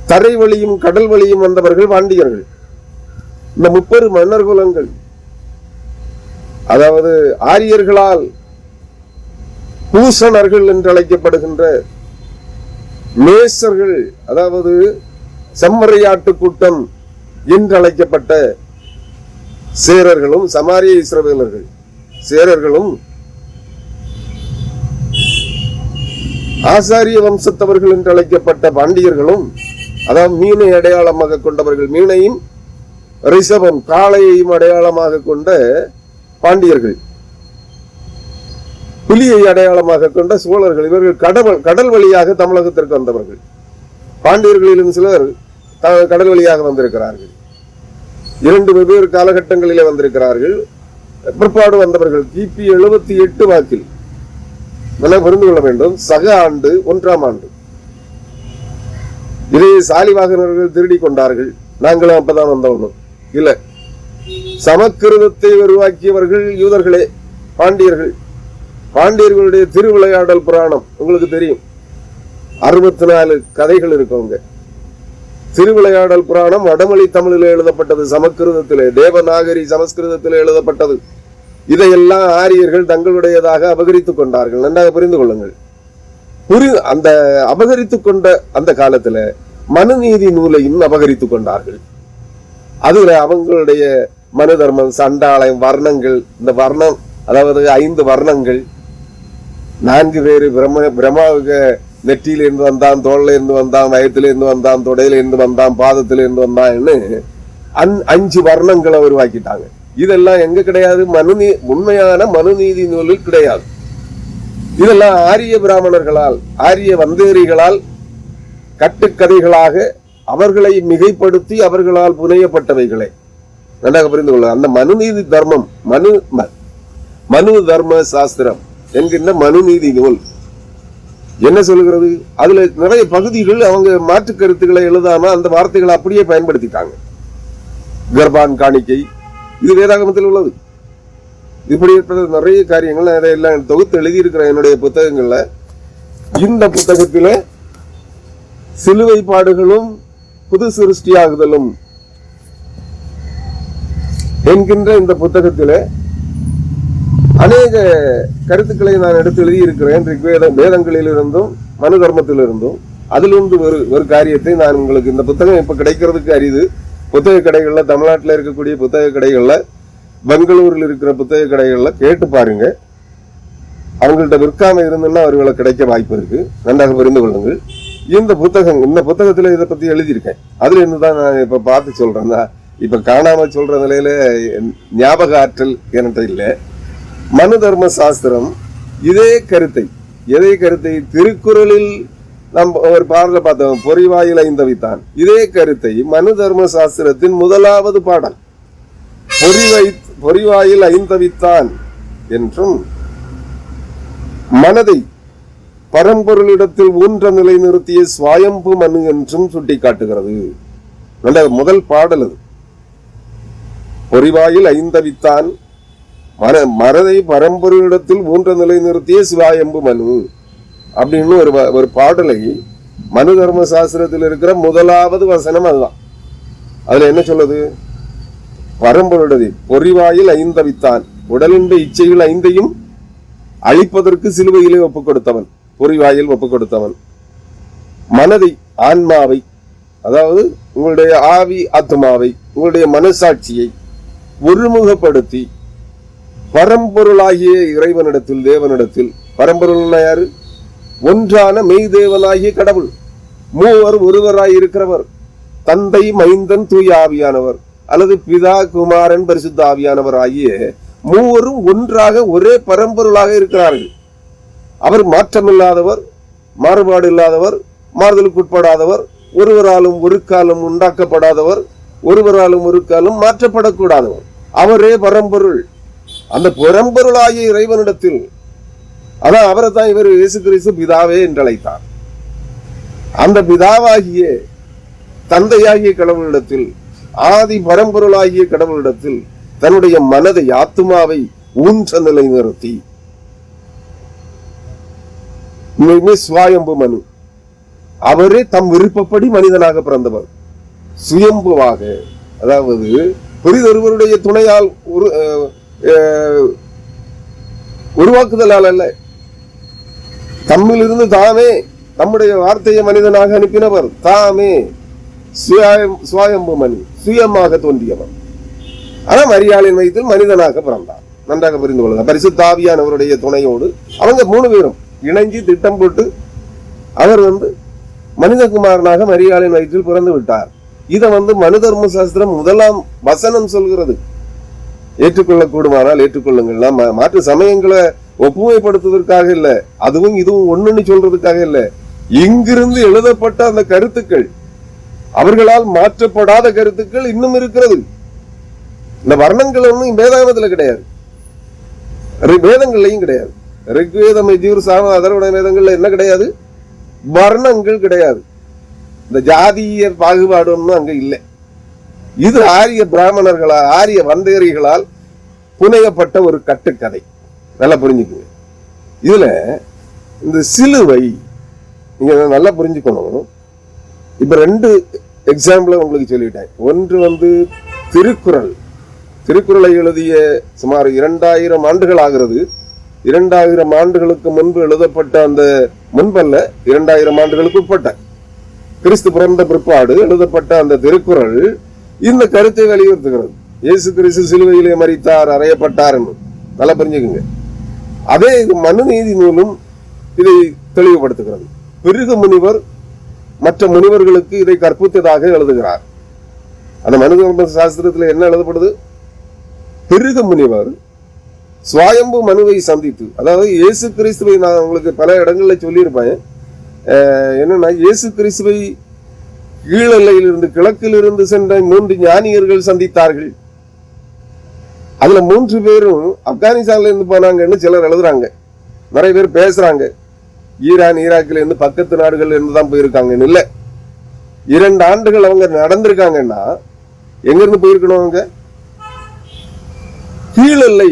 தரை வழியும் கடல் வழியும் வந்தவர்கள் பாண்டியர்கள். இந்த 30 மன்னர் குலங்கள், அதாவது ஆரியர்களால் பூசணர்கள் என்று அழைக்கப்படுகின்ற மேசர்கள், அதாவது செம்மறையாட்டு கூட்டம் என்று அழைக்கப்பட்ட சேரர்களும், சமாரிய இஸ்ரவேலர்கள், சேரர்களும் ஆசாரிய வம்சத்தவர்கள் என்று அழைக்கப்பட்ட பாண்டியர்களும், அதாவது மீனை அடையாளமாக கொண்டவர்கள், மீனையும் ரிஷபம் காளையையும் அடையாளமாக கொண்ட பாண்டியர்கள், புலியை அடையாளமாக கொண்ட சோழர்கள், இவர்கள் கடல் வழியாக தமிழகத்திற்கு வந்தவர்கள். பாண்டியர்களிலும் சிலர் கடல் வழியாக வந்திருக்கிறார்கள். 2 வெவ்வேறு காலகட்டங்களிலே வந்திருக்கிறார்கள். பிற்பாடு வந்தவர்கள் கிபி 78 வாக்கில், நல்லா புரிந்து கொள்ள வேண்டும், சக ஆண்டு 1ஆம் ஆண்டு இதை சாலிவாகனர்கள் திருடி கொண்டார்கள். நாங்களும் அப்பதான் வந்தவனும் இல்ல. சமஸ்கிருதத்தை உருவாக்கியவர்கள் யூதர்களே, பாண்டியர்கள். பாண்டியர்களுடைய திருவிளையாடல் புராணம் உங்களுக்கு தெரியும். 64 கதைகள் இருக்கவங்க. திருவிளையாடல் புராணம் வடமொழி தமிழில் எழுதப்பட்டது, சமஸ்கிருதத்திலே, தேவநாகரி சமஸ்கிருதத்திலே எழுதப்பட்டது. இதையெல்லாம் ஆரியர்கள் தங்களுடையதாக அபகரித்துக் கொண்டார்கள். நன்றாக புரிந்து கொள்ளுங்கள். அந்த அபகரித்துக் கொண்ட அந்த காலத்துல மனுநீதி நூலையும் அபகரித்துக் கொண்டார்கள். அதுல அவங்களுடைய மனு தர்மம், சண்டாளயம், வர்ணங்கள், இந்த வர்ணம், அதாவது 5 வர்ணங்கள், 4 பேரு பிரம்மாவுக்கு நெற்றியில இருந்து வந்தான், தோல்ல இருந்து வந்தான், வயத்துல இருந்து வந்தான், தொடையில இருந்து வந்தான், பாதத்துல இருந்து வந்தான்னு 5 வர்ணங்களை உருவாக்கிட்டாங்க. இதெல்லாம் எங்க கிடையாது? உண்மையான மனுநீதி நூலில் கிடையாது. இதெல்லாம் ஆரிய பிராமணர்களால், ஆரிய வந்தேரிகளால் கட்டுக்கதைகளாக அவர்களை மிகைப்படுத்தி அவர்களால் புனையப்பட்டவைகளை நன்றாக புரிந்து கொள்ள. அந்த மனுநீதி தர்மம், மனு தர்ம சாஸ்திரம் என்கின்ற மனுநீதி நூல் என்ன சொல்லுகிறது? அதுல நிறைய பகுதிகள் அவங்க மாற்று கருத்துக்களை எழுதாம அந்த வார்த்தைகளை அப்படியே பயன்படுத்திட்டாங்க. கர்ப்பான் காணிக்கை, இது வேதாகமத்தில் உள்ளது. இப்படி நிறைய காரியங்கள் அதையெல்லாம் தொகுத்து எழுதியிருக்கிற என்னுடைய புத்தகங்கள்ல, இந்த புத்தகத்தில சிலுவை பாடுகளும் புது சிருஷ்டியாகுதலும் என்கின்ற இந்த புத்தகத்தில அநேக கருத்துக்களை நான் எடுத்து எழுதியிருக்கிறேன். வேதங்களிலிருந்தும் மனு தர்மத்திலிருந்தும். அதிலிருந்து ஒரு காரியத்தை நான் உங்களுக்கு, இந்த புத்தகம் இப்ப கிடைக்கிறதுக்கு அரிது. புத்தக கடைகள்ல, தமிழ்நாட்டில் இருக்கக்கூடிய புத்தக கடைகள்ல, பெங்களூரில் இருக்கிற புத்தக கடைகள்ல கேட்டு பாருங்க. அவங்கள்ட்ட விற்காம இருந்துன்னா அவர்களை கிடைக்க வாய்ப்பு இருக்கு. நன்றாக புரிந்து கொள்ளுங்கள். இந்த புத்தகத்துல இதை பத்தி எழுதியிருக்கேன். அதுல இருந்துதான் நான் இப்ப பார்த்து சொல்றேன். இப்ப காணாம சொல்ற நிலையில ஞாபக ஆற்றல் என்கிட்ட இல்லை. மனு தர்ம சாஸ்திரம் எதை கருத்தை திருக்குறளில் நம்ம ஒரு பாடல பார்த்தோம், பொறிவாயில் ஐந்தவித்தான். இதே கருத்தை மனு தர்ம சாஸ்திரத்தின் முதலாவது பாடல் பொறிவாயில் ஐந்தவித்தான் என்றும், மனதை பரம்பொருளிடத்தில் ஊன்ற நிலை நிறுத்திய சுவாயம்பு மனு என்றும் சுட்டி காட்டுகிறது. முதல் பாடல் அது. பொறிவாயில் ஐந்தவித்தான், மனதை பரம்பொருளிடத்தில் ஊன்ற நிலை நிறுத்திய சுவாயம்பு மனு அப்படின்னு ஒரு பாடலை மனு தர்ம சாஸ்திரத்தில் இருக்கிற முதலாவது வசனம் அதுதான். அதுல என்ன சொல்லுது? பரம்பொருளதி பொறிவாயில் ஐந்தவித்தான், உடலின் இச்சைகள் 5ஐயும் அழிப்பதற்கு சிலுவையிலே ஒப்புக் கொடுத்தவன், பொறிவாயில் ஒப்புக் கொடுத்தவன். மனதை, ஆன்மாவை, அதாவது உங்களுடைய ஆவி ஆத்மாவை, உங்களுடைய மனசாட்சியை ஒருமுகப்படுத்தி பரம்பொருளாகிய இறைவனிடத்தில், தேவனிடத்தில், பரம்பொருள்னா யாரு? ஒன்றான மெய்தேவனாகிய கடவுள், மூவர் ஒருவராய் இருக்கிறவர், தந்தை, மைந்தன், தூய ஆவியானவர், அல்லது பிதா, குமாரன், பரிசுத்த ஆவியானவர் ஆகிய மூவரும் ஒன்றாக ஒரே பரம்பொருளாக இருக்கிறார்கள். அவர் மாற்றமில்லாதவர், மாறுபாடு இல்லாதவர், மாறுதலுக்கு உட்படாதவர், ஒருவராலும் ஒரு காலம் உண்டாக்கப்படாதவர், ஒருவராலும் ஒரு காலம் மாற்றப்படக்கூடாதவர். அவரே பரம்பொருள். அந்த பரம்பொருளாகிய இறைவனிடத்தில், அதான் அவரை தான் இவர் இயேசு கிறிஸ்து பிதாவே என்று அழைத்தார். அந்த பிதாவாகிய தந்தையாகிய கடவுளிடத்தில், ஆதி பரம்பொருளாகிய கடவுளிடத்தில் தன்னுடைய மனதை, ஆத்மாவை ஊன்ற நிலை நிறுத்தி, சுவாயம்பு மனு, அவரே தம் விருப்பப்படி மனிதனாக பிறந்தவர், சுயம்புவாக, அதாவது பெரிதொருவருடைய துணையால் உருவாக்குதலால் அல்ல, தம்மிலிருந்து தாமே தம்முடைய வார்த்தையை மனிதனாக அனுப்பினவர், தாமே சுயம்பு மனு, சுயமாக தோன்றியவர். ஆனா மரியாளின் வயிற்றில் மனிதனாக பிறந்தார். நன்றாக புரிந்து கொள்ளுங்க. பரிசுத்த ஆவியானவருடைய துணையோடு அவங்க 3 பேரும் இணைஞ்சு திட்டம் போட்டு அவர் மனிதகுமாரனாக மரியாளின் வயிற்றில் பிறந்து விட்டார். இதை மனு தர்ம சாஸ்திரம் முதலாம் வசனம் சொல்கிறது. ஏற்றுக்கொள்ளக்கூடுமானால் ஏற்றுக்கொள்ளுங்கள். மாற்று சமயங்களை ஒப்புமைப்படுத்துவதற்காக இல்ல, அதுவும் இதுவும் ஒண்ணுன்னு சொல்றதுக்காக இல்ல. இங்கிருந்து எழுதப்பட்ட அந்த கருத்துக்கள், அவர்களால் மாற்றப்படாத கருத்துக்கள் இன்னும் இருக்கிறது. இந்த வர்ணங்கள் ஒன்றும் வேதாகமத்துல கிடையாது, வேதங்கள்லையும் கிடையாது. ரிக்வேதம், யஜுர், சாம, அதர்வண வேதங்கள்ல என்ன கிடையாது? வர்ணங்கள் கிடையாது. இந்த ஜாதிய பாகுபாடு ஒன்றும் அங்க இல்லை. இது ஆரிய பிராமணர்களால், ஆரிய வந்தேரிகளால் புனையப்பட்ட ஒரு கட்டுக்கதை. நல்லா புரிஞ்சுக்குங்க. இதுல இந்த சிலுவை நீங்க நல்லா புரிஞ்சுக்கணும். இப்ப 2 எக்ஸாம்பிள் உங்களுக்கு சொல்லிட்டேன். ஒன்று திருக்குறள், திருக்குறளை எழுதிய சுமார் 2000 ஆண்டுகள் ஆகிறது. 2000 ஆண்டுகளுக்கு முன்பு எழுதப்பட்ட அந்த முன்பல்ல 2000 ஆண்டுகளுக்கு உட்பட்ட கிறிஸ்து பிறந்த பிற்பாடு எழுதப்பட்ட அந்த திருக்குறள் இந்த கருத்தை வலியுறுத்துகிறது. இயேசு கிறிஸ்து சிலுவையிலே மரித்தார், அறையப்பட்டார் என்று நல்லா புரிஞ்சுக்குங்க. அதே மனுநீதி நூலும் இதை தெளிவுபடுத்துகிறது. பிருகு முனிவர் மற்ற முனிவர்களுக்கு இதை கற்பித்ததாக எழுதுகிறார். அந்த மனு சாஸ்திரத்தில் என்ன எழுதப்படுது? பிருகு முனிவர் சுவாயம்பு மனுவை சந்தித்து, அதாவது இயேசு கிறிஸ்துவை நான் உங்களுக்கு பல இடங்கள்ல சொல்லியிருப்பேன். என்னன்னா, இயேசு கிறிஸ்துவை கீழெல்லையிலிருந்து கிழக்கிலிருந்து சென்ற 3 ஞானியர்கள் சந்தித்தார்கள். அதுல 3 பேரும் ஆப்கானிஸ்தான்ல இருந்து போனாங்கன்னு சிலர் எழுதுறாங்க. நிறைய பேர் பேசுறாங்க ஈரான் ஈராக்கில இருந்து பக்கத்து நாடுகள்ல இருந்து தான் போயிருக்காங்கன்னு. இல்ல, 2 ஆண்டுகள் அவங்க நடந்திருக்காங்கன்னா எங்க இருந்து போயிருக்கணும்? அவங்க கீழெல்லை,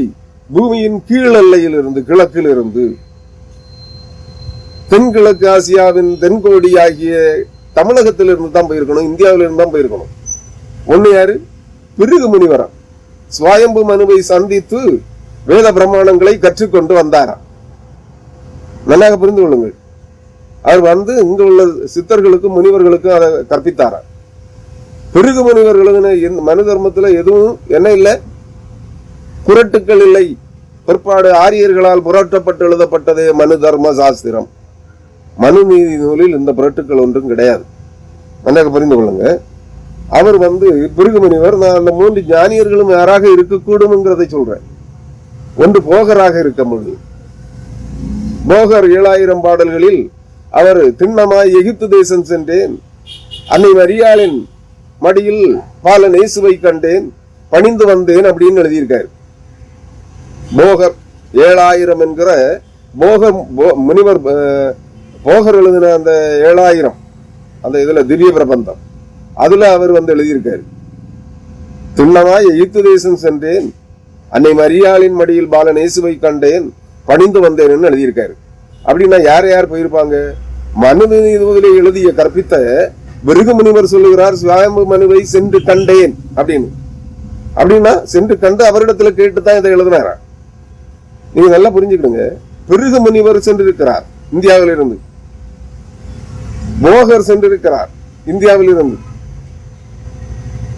பூமியின் கீழெல்லையில் இருந்து, கிழக்கில் இருந்து, தென்கிழக்கு ஆசியாவின் தென்கோடி ஆகிய தமிழகத்திலிருந்து தான் போயிருக்கணும், இந்தியாவிலிருந்து தான் போயிருக்கணும். ஒண்ணு யாரு? பிருகு முனிவரம் சுவாயம்பு மனுவை சந்தித்து வேத பிரமாணங்களை கற்றுக்கொண்டு வந்தாராம். நன்றாக புரிந்து கொள்ளுங்கள். அவர் வந்து இங்க உள்ள சித்தர்களுக்கும் முனிவர்களுக்கும் அதை கற்பித்தாராம். பிருகு முனிவர் எழுதின மனு தர்மத்துல எதுவும் என்ன இல்லை, புரட்டுக்கள் இல்லை. பிற்பாடு ஆரியர்களால் புரட்டப்பட்டு எழுதப்பட்டதே மனு தர்ம சாஸ்திரம். மனு நீதி நூலில் இந்த புரட்டுக்கள் ஒன்றும் கிடையாது. நன்றாக புரிந்து கொள்ளுங்க. அவர் வந்து பிருகு முனிவர், நான் அந்த 3 ஞானியர்களும் யாராக இருக்கக்கூடும்ங்கிறதை சொல்றேன். ஒன்று போகராக இருக்க முடியும். போகர் 7000 பாடல்களில் அவர் திண்ணமாய் எகிப்து தேசம் சென்றேன், அன்னை மரியாளின் மடியில் பாலன் இயேசுவை கண்டேன், பணிந்து வந்தேன் அப்படின்னு எழுதியிருக்காரு. போகர் 7000 என்கிற போகர் முனிவர் போகர் எழுதின அந்த 7000 அந்த இதுல திவ்ய பிரபந்தம், அதுல அவர் வந்து எழுதியிருக்காரு. திண்ணமாய் எகிப்து தேசம் சென்றேன், அன்னை மரியாளின் மடியில் பாலன் இயேசுவை கண்டேன், பணிந்து வந்தேன் எழுதியிருக்காரு. அப்படின்னா யார் யார் போயிருப்பாங்க? மனுநீதியிலே எழுதிய கற்பித்த பிருகு முனிவர் சொல்லுகிறார், சுவாயம்பு மனுவை சென்று கண்டேன் அப்படின்னு. அப்படின்னா சென்று கண்டு அவரிடத்துல கேட்டுதான் இதை எழுதினாரா? நீங்க நல்லா புரிஞ்சுக்கிடுங்க. பிருகு முனிவர் சென்றிருக்கிறார் இந்தியாவிலிருந்து, போகர் சென்றிருக்கிறார் இந்தியாவிலிருந்து,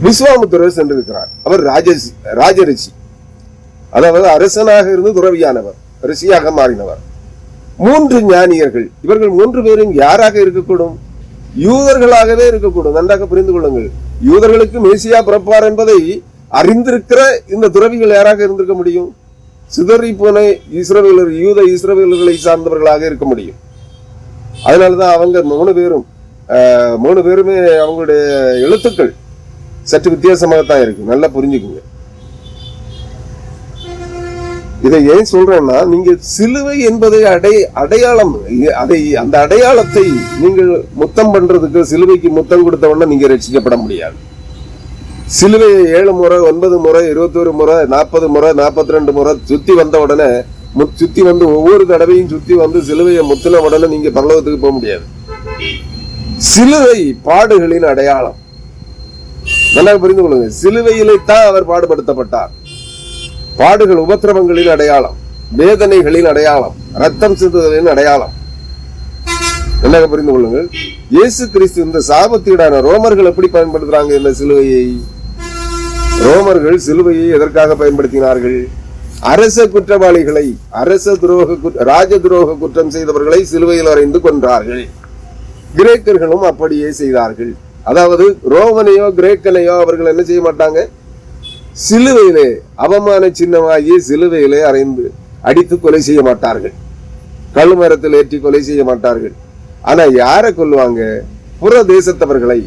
விஸ்வாமுத்திரர் சென்றிருக்கிறார். அவர் ராஜரிஷி, அதாவது அரசனாக இருந்து துறவியானவர், ரிஷியாக மாறினவர். 3 ஞானியர்கள். இவர்கள் 3 பேரும் யாராக இருக்கக்கூடும்? யூதர்களாகவே இருக்கக்கூடும். நன்றாக புரிந்து கொள்ளுங்கள். யூதர்களுக்கு மேசியா பிறப்பார் என்பதை அறிந்திருக்கிற இந்த துறவிகள் யாராக இருந்திருக்க முடியும்? சிதறி போன இஸ்ரவேலர், யூத இஸ்ரவேலர்களை சார்ந்தவர்களாக இருக்க முடியும். அதனாலதான் அவங்க 3 பேருமே அவங்களுடைய எழுத்துக்கள் சற்று வித்தியாசமாகத்தான் இருக்கு. நல்லா புரிஞ்சுக்குங்க. இதை ஏன் சொல்றேன்னா, நீங்க சிலுவை என்பதை அடையாளம், அந்த அடையாளத்தை நீங்கள் முத்தம் பண்றதுக்கு, சிலுவைக்கு முத்தம் கொடுத்த உடனே நீங்க ரட்சிக்கப்பட முடியாது. சிலுவையை 7 முறை 9 முறை 21 முறை 40 முறை 42 முறை சுத்தி வந்த உடனே, சுத்தி வந்து ஒவ்வொரு தடவையும் சுத்தி வந்து சிலுவையை முத்தின உடனே நீங்க பரலோகத்துக்கு போக முடியாது. சிலுவை பாடுகளின் அடையாளம். நல்லா புரிந்து கொள்ளுங்க. சிலுவையிலே தான் அவர் பாடுபடுத்தப்பட்டார். பாடுகள் உபத்திரவங்களின் அடையாளம், வேதனைகளின் அடையாளம், ரத்தம் சிந்துதலின் அடையாளம். நல்லா புரிந்து கொள்ளுங்கள். இயேசு கிறிஸ்து இந்த சாபத்தீடான ரோமர்கள் எப்படி பயன்படுத்துறாங்க இந்த சிலுவையை? ரோமர்கள் சிலுவையை எதற்காக பயன்படுத்தினார்கள்? அரச குற்றவாளிகளை, ராஜ துரோக குற்றம் செய்தவர்களை சிலுவையில் அறைந்து கொன்றார்கள். கிரேக்கர்களும் அப்படியே செய்தார்கள். அதாவது ரோமனையோ கிரேக்கனையோ அவர்கள் என்ன செய்ய மாட்டாங்க? சிலுவையிலே அவமான சின்னமாகிய சிலுவையிலே அறைந்து அடித்து கொலை செய்ய மாட்டார்கள். கழுமரத்தில் ஏற்றி கொலை செய்ய மாட்டார்கள். ஆனா யாரை கொல்லுவாங்க? புற தேசத்தவர்களை,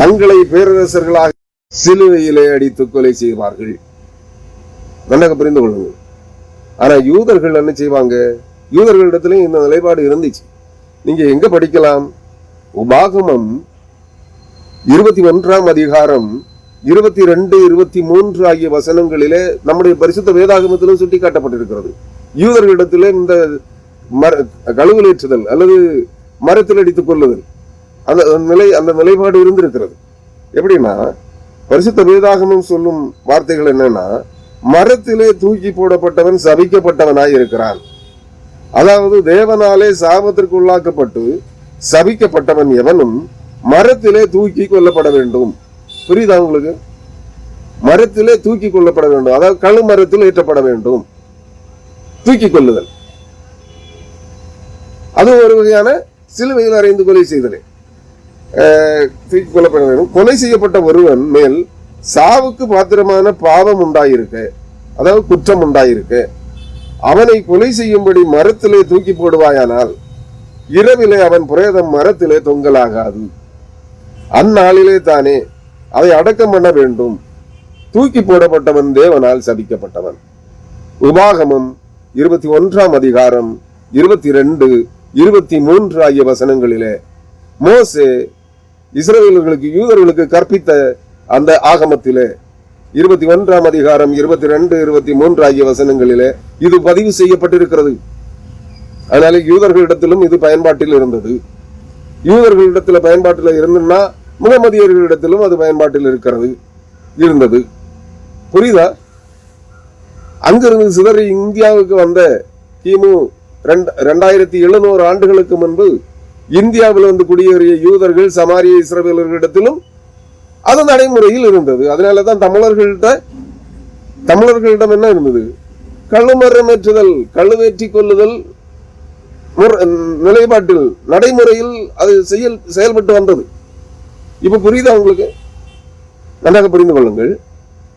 தங்களை பேரரசர்களாக சிலுவையிலே அடித்து கொலை செய்வார்கள். நல்லா புரிந்து கொள்ளுங்கள். ஆனா யூதர்கள் என்ன செய்வாங்க? யூதர்களிடத்திலும் இந்த நிலைப்பாடு இருந்துச்சு. நீங்க எங்க படிக்கலாம்? உபாகமம் 21ஆம் அதிகாரம் 22, 23 ஆகிய வசனங்களிலே நம்முடைய பரிசுத்த வேதாகமத்திலும் சுட்டி காட்டப்பட்டிருக்கிறது. யூதர்களிடத்திலே இந்த கழுவுலேற்றுதல் அல்லது மரத்தில் அடித்துக் கொள்ளுதல் அந்த நிலைப்பாடு இருந்திருக்கிறது. எப்படின்னா, பரிசுத்த வேதாகமம் சொல்லும் வார்த்தைகள் என்னன்னா, மரத்திலே தூக்கி போடப்பட்டவன் சபிக்கப்பட்டவனாய் இருக்கிறான். அதாவது தேவனாலே சாபத்திற்கு உள்ளாக்கப்பட்டு சபிக்கப்பட்டவன் எவனும் மரத்திலே தூக்கி கொல்லப்பட வேண்டும். புரியுதா உங்களுக்கு? மரத்திலே தூக்கி கொல்லப்பட வேண்டும், அதாவது கழு மரத்தில் ஏற்றப்பட வேண்டும். தூக்கி கொள்ளுதல் அது ஒரு வகையான சிலுவையில் அறைந்து கொலை செய்தலே. தூக்கி கொல்லப்பட வேண்டும். கொலை செய்யப்பட்ட ஒருவன் மேல் சாவுக்கு பாத்திரமான பாவம் உண்டாயிருக்க, அதாவது குற்றம் உண்டாயிருக்க, அவனை கொலை செய்யும்படி மரத்திலே தூக்கி போடுவாயானால் இரவிலே அவன் பிரேதம் மரத்திலே தொங்கலாகாது. அந்நாளிலே தானே அதை அடக்கம் பண்ண வேண்டும். தூக்கி போடப்பட்டவன் தேவனால் சபிக்கப்பட்டவன். உபாகமம் 21 அதிகாரம் 22, 23 ஆகிய வசனங்களிலே மோசே இஸ்ரவேலர்களுக்கு யூதர்களுக்கு கற்பித்த அந்த ஆகமத்திலே 21 அதிகாரம் 22, 23 ஆகிய வசனங்களிலே இது பதிவு செய்யப்பட்டிருக்கிறது. அதனால யூதர்களிடத்திலும் இது பயன்பாட்டில் இருந்தது. யூதர்களிடத்தில் பயன்பாட்டில் இருந்ததுன்னா முகமதியர்களிடத்திலும் அது பயன்பாட்டில் இருந்தது. புரியுதா? அங்கிருந்து சிதறி இந்தியாவுக்கு வந்த கிமு 2700 ஆண்டுகளுக்கு முன்பு இந்தியாவில் வந்து குடியேறிய யூதர்கள் சமாரிய இஸ்ரவேலர்களிடத்திலும் அது நடைமுறையில் இருந்தது. அதனாலதான் தமிழர்களிடம் என்ன இருந்தது? கள்ளுமரமேற்றுதல், கள்ளுவேற்றி கொள்ளுதல் நிலைப்பாட்டில் நடைமுறையில் அது செயல்பட்டு வந்தது. இப்ப புரியுதா உங்களுக்கு? நன்றாக புரிந்து கொள்ளுங்கள்.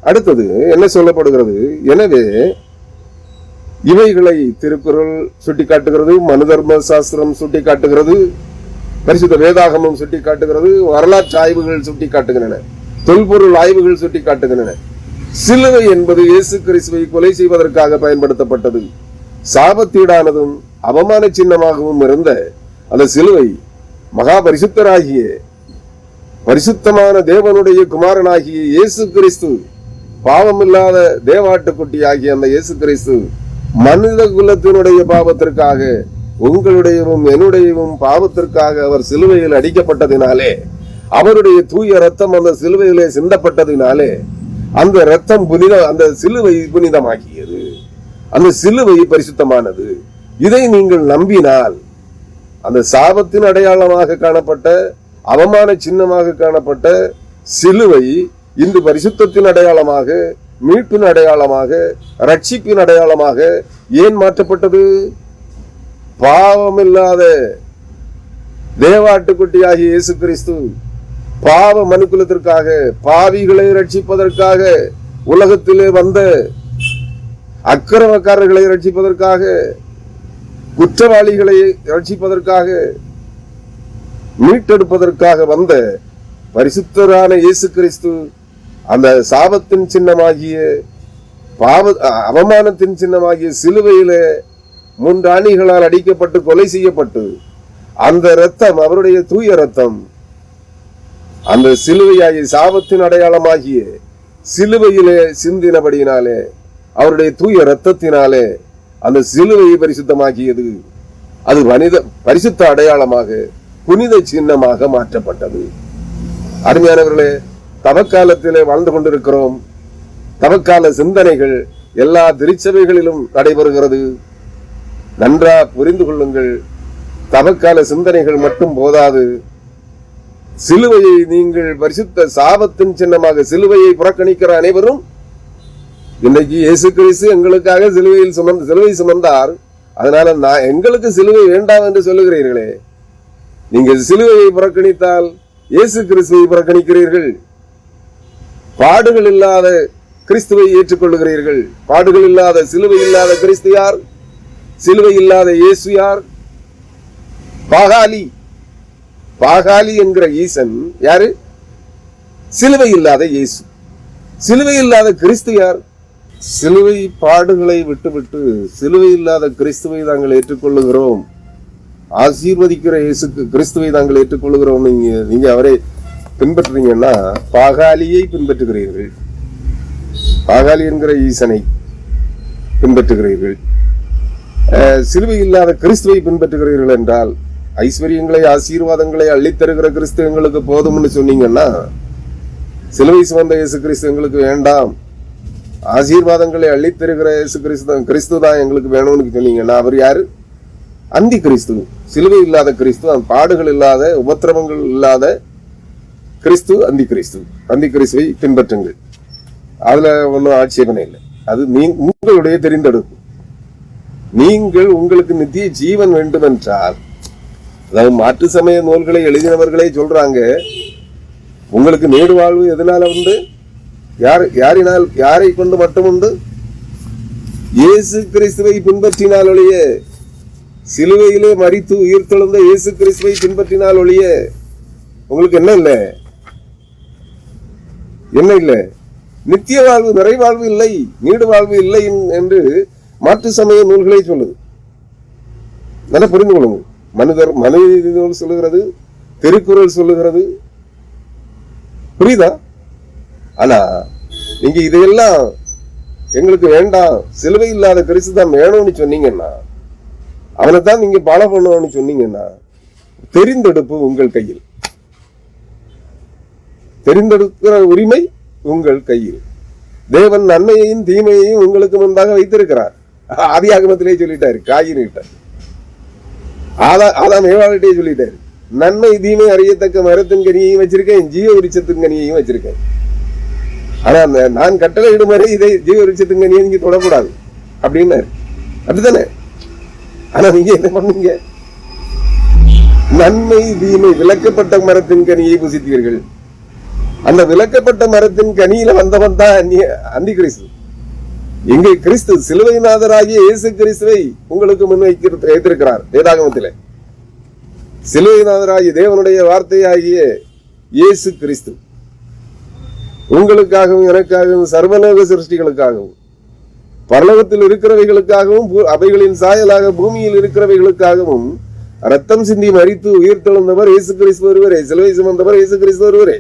அடுத்தது என்ன சொல்லப்படுகிறது? எனவே இவைகளை திருக்குறள் சுட்டிக்காட்டுகிறது, மனு தர்ம சாஸ்திரம் சுட்டிக்காட்டுகிறது, பரிசுத்த வேதாகமம் சுட்டிக்காட்டுகிறது, வரலாற்று ஆய்வுகள் சுட்டிக்காட்டுகின்றன, தொல்பொருள் ஆய்வுகள் சுட்டிக்காட்டுகின்றன. சிலுவை என்பது இயேசு கிறிஸ்துவை கொலை செய்வதற்காக பயன்படுத்தப்பட்டது. சாபத்தீடானதும் அவமான சின்னமாகவும் இருந்த அந்த சிலுவை மகா பரிசுத்தராகிய பரிசுத்தமான தேவனுடைய குமாரனாகிய இயேசு கிறிஸ்து, பாவமில்லாத தேவாட்டுக்குட்டி ஆகிய அந்த இயேசு கிறிஸ்து மனித குலத்தினுடைய பாவத்திற்காக, உங்களுடையவும் என்னுடையவும் பாவத்திற்காக அவர் சிலுவையில் அடிக்கப்பட்டதினாலே, அவருடைய தூய ரத்தம் அந்த சிலுவையிலே சிந்தப்பட்டதினாலே அந்த ரத்தம் அந்த சிலுவை புனிதமாக்கியது. அந்த சிலுவை பரிசுத்தமானது. இதை நீங்கள் நம்பினால் அந்த சாபத்தின் அடையாளமாக காணப்பட்ட, அவமான சின்னமாக காணப்பட்ட சிலுவை இன்று பரிசுத்தத்தின் அடையாளமாக, மீட்பின் அடையாளமாக, ரட்சிப்பின் அடையாளமாக ஏன் மாற்றப்பட்டது? பாவமில்லாத தேவாட்டுக்குட்டியாகிய இயேசு கிறிஸ்து பாவ மனுக்குலத்திற்காக, பாவிகளை ரட்சிப்பதற்காக, உலகத்திலே வந்த அக்கிரமக்காரர்களை ரட்சிப்பதற்காக, குற்றவாளிகளை ரட்சிப்பதற்காக, மீட்டெடுப்பதற்காக வந்த பரிசுத்தரான இயேசு கிறிஸ்து அந்த சாபத்தின் சின்னமாகிய அவமானத்தின் சின்னமாகிய சிலுவையிலே 3 அணிகளால் அடிக்கப்பட்டு கொலை செய்யப்பட்டு அந்த இரத்தம், அவருடைய தூய இரத்தம், அந்த சிலுவையாகிய சாபத்தின் அடையாளமாகிய சிலுவையிலே சிந்தினபடியினாலே, அவருடைய தூய இரத்தத்தினாலே அந்த சிலுவையை பரிசுத்தமாக்கியது. அது பரிசுத்த அடையாளமாக, புனித சின்னமாக மாற்றப்பட்டது. அருமையானவர்களே, தவக்காலத்திலே வாழ்ந்து கொண்டிருக்கிறோம். தவக்கால சிந்தனைகள் எல்லா திருச்சபைகளிலும் நடைபெறுகிறது. நன்றா புரிந்து கொள்ளுங்கள். தவக்கால சிந்தனைகள் மட்டும் போதாது. சிலுவையை நீங்கள் பரிசுத்த சாபத்தின் சின்னமாக சிலுவையை புறக்கணிக்கிற அனைவரும், இன்னைக்கு இயேசு கிறிஸ்து எங்களுக்காக சிலுவை சுமந்தார், அதனால எங்களுக்கு சிலுவை வேண்டாம் என்று சொல்லுகிறீர்களே. நீங்கள் சிலுவையை புறக்கணித்தால் இயேசு கிறிஸ்துவை புறக்கணிக்கிறீர்கள். பாடுகள் இல்லாத கிறிஸ்துவை ஏற்றுக்கொள்ளுகிறீர்கள். பாடுகள் இல்லாத, சிலுவை இல்லாத கிறிஸ்து யார்? சிலுவை இல்லாத இயேசு யார்? பாகாலி என்கிற ஈசன் யாரு? சிலுவை இல்லாத இயேசு. சிலுவை இல்லாத கிறிஸ்து யார்? சிலுவை பாடுகளை விட்டுவிட்டு சிலுவை இல்லாத கிறிஸ்துவை நாங்கள் ஏற்றுக்கொள்ளுகிறோம், ஆசீர்வதிக்கிற இயேசு கிறிஸ்துவை நாங்கள் ஏற்றுக்கொள்ளுகிறோம். நீங்க அவரை பின்பற்றுறீங்கன்னா பாகாலியை பின்பற்றுகிறீர்கள், பாகாலி என்கிற ஈசனை பின்பற்றுகிறீர்கள். சிலுவை இல்லாத கிறிஸ்துவை பின்பற்றுகிறீர்கள் என்றால், ஐஸ்வர்யங்களை ஆசீர்வாதங்களை அள்ளித்தருகிற கிறிஸ்து எங்களுக்கு போதும்னு சொன்னீங்கன்னா சிலுவை சுமந்த இயேசு கிறிஸ்து எங்களுக்கு வேண்டாம், ஆசீர்வாதங்களை அள்ளித்தருகிற இயேசு கிறிஸ்து தான் எங்களுக்கு வேணும்னு சொன்னீங்கன்னா அவர் யாரு? அந்தி கிறிஸ்து. சிலுவை இல்லாத கிறிஸ்து, பாடுகள் இல்லாத, உபத்திரவங்கள் இல்லாத கிறிஸ்து அந்தி கிறிஸ்து. அந்தி கிறிஸ்துவை பின்பற்றுங்கள், அதுல ஒன்றும் ஆட்சேபனை இல்லை. அது உங்களுடைய தெரிந்தெடுப்பு. நீங்கள் உங்களுக்கு நித்திய ஜீவன் வேண்டும் என்றால், அதாவது மாற்று சமய நூல்களை எழுதினவர்களே சொல்றாங்க, உங்களுக்கு நேடு வாழ்வு எதனால உண்டு? யாரினால், யாரை கொண்டு மட்டும் உண்டு? இயேசு கிறிஸ்துவை பின்பற்றினால் ஒழிய, சிலுவையிலே மரித்து உயிர் தெழுந்த இயேசு கிறிஸ்துவை பின்பற்றினால் ஒழிய உங்களுக்கு என்ன இல்லை? என்ன இல்லை? நித்திய வாழ்வு, நிறைவாழ்வு இல்லை, நீடு வாழ்வு இல்லை என்று மாற்று சமய நூல்களை சொல்லுது. நல்லா புரிந்து கொள்ளுங்க. மனித நூல் சொல்லுகிறது, திருக்குறள் சொல்லுகிறது, புரியுதா? ஆனா நீங்க இதையெல்லாம் எங்களுக்கு வேண்டாம், சிலுவை இல்லாத கிறிஸ்து தான் வேணும்னு சொன்னீங்கன்னா, அவனைத்தான் நீங்க பால பண்ணுவோம்னு சொன்னீங்கன்னா, தெரிந்தெடுப்பு உங்கள் கையில், தெரிந்தெடுக்கிற உரிமை உங்கள் கையில். தேவன் நன்மையையும் தீமையையும் உங்களுக்கு முன்பாக வைத்திருக்கிறார். ஆதியாகமத்திலே சொல்லிட்டாரு, காயின் கிட்ட, ஆதாம் ஏவாளிட்டே சொல்லிட்டாரு, நன்மை தீமை அறியத்தக்க மரத்தின் கனியையும் வச்சிருக்கேன், ஜீவ விருட்சத்தின் கனியையும் வச்சிருக்கேன். ஆனா நான் கட்டளை இடும் வரை இதை ஜீவ விருட்சத்தின் கனியை நீங்க தொடக்கூடாது அப்படின்னாரு. அப்படித்தானே? ஆனா நீங்க என்ன பண்ணீங்க? நன்மை தீமை விலக்கப்பட்ட மரத்தின் கனியை புசித்தீர்கள். அந்த விலக்கப்பட்ட மரத்தின் கனியில வந்தவன் தான் அந்தி கிறிஸ்து. இங்கே கிறிஸ்து சிலுவைநாதராகிய இயேசு கிறிஸ்துவை உங்களுக்கு வைத்திருக்கிறார். வேதாகமத்திலே சிலுவைநாதராகிய தேவனுடைய வார்த்தையாகிய இயேசு கிறிஸ்து உங்களுக்காகவும் எனக்காகவும் சர்வலோக சிருஷ்டிகளுக்காகவும் பரலோகத்தில் இருக்கிறவைகளுக்காகவும் அவைகளின் சாயலாக பூமியில் இருக்கிறவைகளுக்காகவும் ரத்தம் சிந்தி மரித்து உயிர் தெழுந்தவர் இயேசு கிறிஸ்து ஒருவரே, சிலுவை சுமந்தவர் இயேசு கிறிஸ்து ஒருவரே.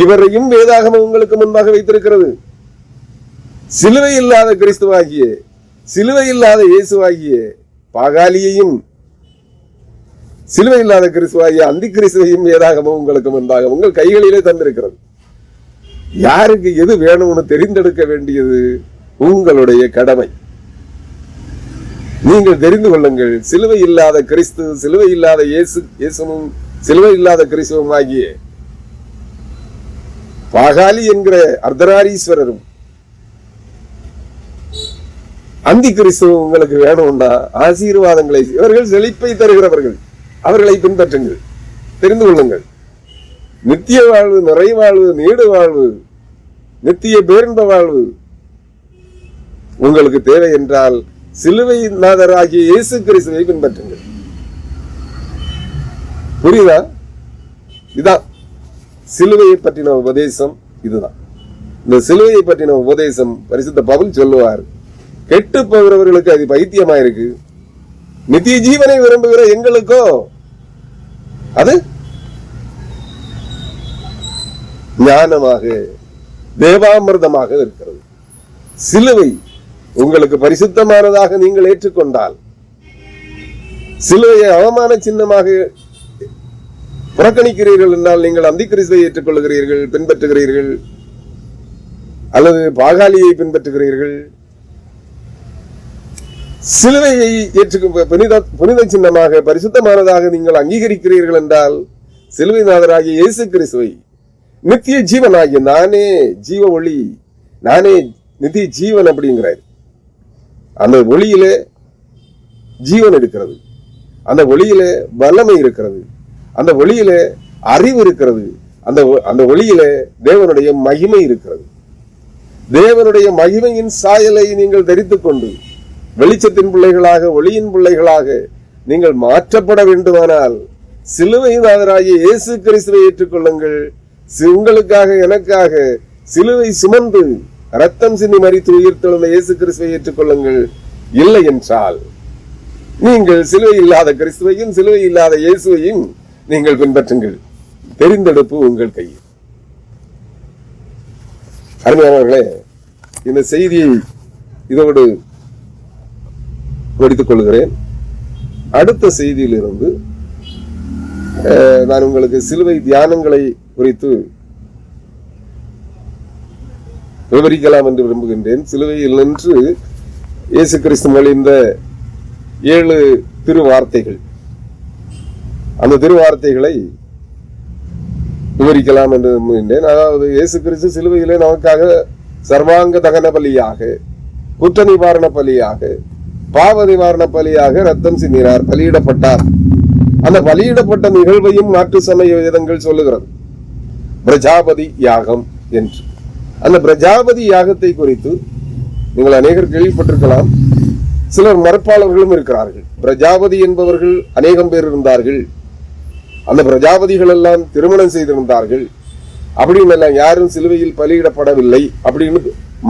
இவரையும் வேதாகமம் உங்களுக்கு முன்பாக வைத்திருக்கிறது. சிலுவை இல்லாத கிறிஸ்துவாகிய, சிலுவை இல்லாத இயேசுவாகிய பாகாலியையும், சிலுவை இல்லாத கிறிஸ்துவாகிய அந்தி கிறிஸ்துவையும் வேதாகமம் உங்களுக்கு முன்பாக உங்கள் கைகளிலே தந்திருக்கிறது. யாருக்கு எது வேணும்னு தெரிந்தெடுக்க வேண்டியது உங்களுடைய கடமை. நீங்கள் தெரிந்து கொள்ளுங்கள், சிலுவை இல்லாத கிறிஸ்து, சிலுவை இல்லாத இயேசுவும் சிலுவை இல்லாத கிறிஸ்துவும் ஆகிய பாகாலி என்கிற அர்த்தநாரீஸ்வரரும் அந்தி கிறிஸ்துவும் உங்களுக்கு வேணும்னா ஆசீர்வாதங்களை, இவர்கள் செழிப்பை தருகிறவர்கள், அவர்களை பின்பற்றுங்கள், தெரிந்து கொள்ளுங்கள். நித்திய வாழ்வு, நிறைவாழ்வு, நீடு வாழ்வு, நித்திய பேரின்ப வாழ்வு உங்களுக்கு தேவை என்றால் சிலுவை நாதராகிய இயேசு கிறிஸ்துவை பின்பற்றுங்கள். புரியுதா? இதான் சிலுவையை பற்றின உபதேசம். இதுதான் இந்த சிலுவையை பற்றின உபதேசம். பரிசுத்த பவுல் சொல்லுவார், கெட்டு போகிறவர்களுக்கு அது பைத்தியமாயிருக்கு, நித்திய ஜீவனை விரும்புகிற எங்களுக்கோ அது ஞானமாக தேவாமிர்தமாக இருக்கிறது. சிலுவை உங்களுக்கு பரிசுத்தமானதாக நீங்கள் ஏற்றுக்கொண்டால், சிலுவையை அவமான சின்னமாக புறக்கணிக்கிறீர்கள் என்றால் நீங்கள் அந்தி கிறிஸ்துவை ஏற்றுக்கொள்ளுகிறீர்கள், பின்பற்றுகிறீர்கள், அல்லது பாகாலியை பின்பற்றுகிறீர்கள். சிலுவையை புனித சின்னமாக பரிசுத்தமானதாக நீங்கள் அங்கீகரிக்கிறீர்கள் என்றால் சிலுவைநாதராகிய இயேசு கிறிஸ்துவை, நித்திய ஜீவனாகிய நானே ஜீவ ஒளி, நானே நித்திய ஜீவன் அப்படிங்கிறார். அந்த ஒளியிலே ஜீவன் இருக்கிறது, அந்த ஒளியிலே வல்லமை இருக்கிறது, அந்த ஒளியிலே அறிவு இருக்கிறது, அந்த ஒளியிலே தேவனுடைய மகிமை இருக்கிறது. தேவனுடைய மகிமையின் சாயலை நீங்கள் தரித்துக் கொண்டு வெளிச்சத்தின் பிள்ளைகளாக, ஒளியின் பிள்ளைகளாக நீங்கள் மாற்றப்பட வேண்டுமானால் சிலுவைநாதராகிய இயேசு கிறிஸ்துவை ஏற்றுக்கொள்ளுங்கள். உங்களுக்காக எனக்காக சிலுவை சுமந்து ரத்தம் சிந்தி மரித்து உயிர் தெழுந்த இயேசு கிறிஸ்துவை ஏற்றுக்கொள்ளுங்கள். இல்லை என்றால் நீங்கள் சிலுவை இல்லாத கிறிஸ்துவையும் சிலுவை இல்லாத இயேசுவையும் நீங்கள் பின்பற்றுங்கள். தெரிந்தெடுப்பு உங்கள் கையில். அருமையானவர்களே, இந்த செய்தியை இதோடு முடித்துக் கொள்கிறேன். அடுத்த செய்தியிலிருந்து நான் உங்களுக்கு சிலுவை தியானங்களை குறித்து விவரிக்கலாம் என்று விரும்புகின்றேன். சிலுவையில் நின்று இயேசு கிறிஸ்து மொழிந்த 7 திருவார்த்தைகள், அந்த திருவார்த்தைகளை விவரிக்கலாம் என்று விரும்புகின்றேன். அதாவது இயேசு கிறிஸ்து சிலுவையிலே நமக்காக சர்வாங்க தகன பலியாக, குற்ற நிவாரண பலியாக, பாவ நிவாரண பலியாக ரத்தம் சிந்தினார், பலியிடப்பட்டார். அந்த பலியிடப்பட்ட நிகழ்வையும் மாற்று சமய வேதங்கள் சொல்லுகிறது பிரஜாபதி யாகம் என்று. அந்த பிரஜாபதி யாகத்தை குறித்து நீங்கள் அநேகர் கேள்விப்பட்டிருக்கலாம். சிலர் மறுப்பாளர்களும் இருக்கிறார்கள். பிரஜாபதி என்பவர்கள் அநேகம் பேர் இருந்தார்கள். அந்த பிரஜாபதிகள் எல்லாம் திருமணம் செய்திருந்தார்கள். அப்படின்னு எல்லாம் யாரும் சிலுவையில் பலியிடப்படவில்லை அப்படின்னு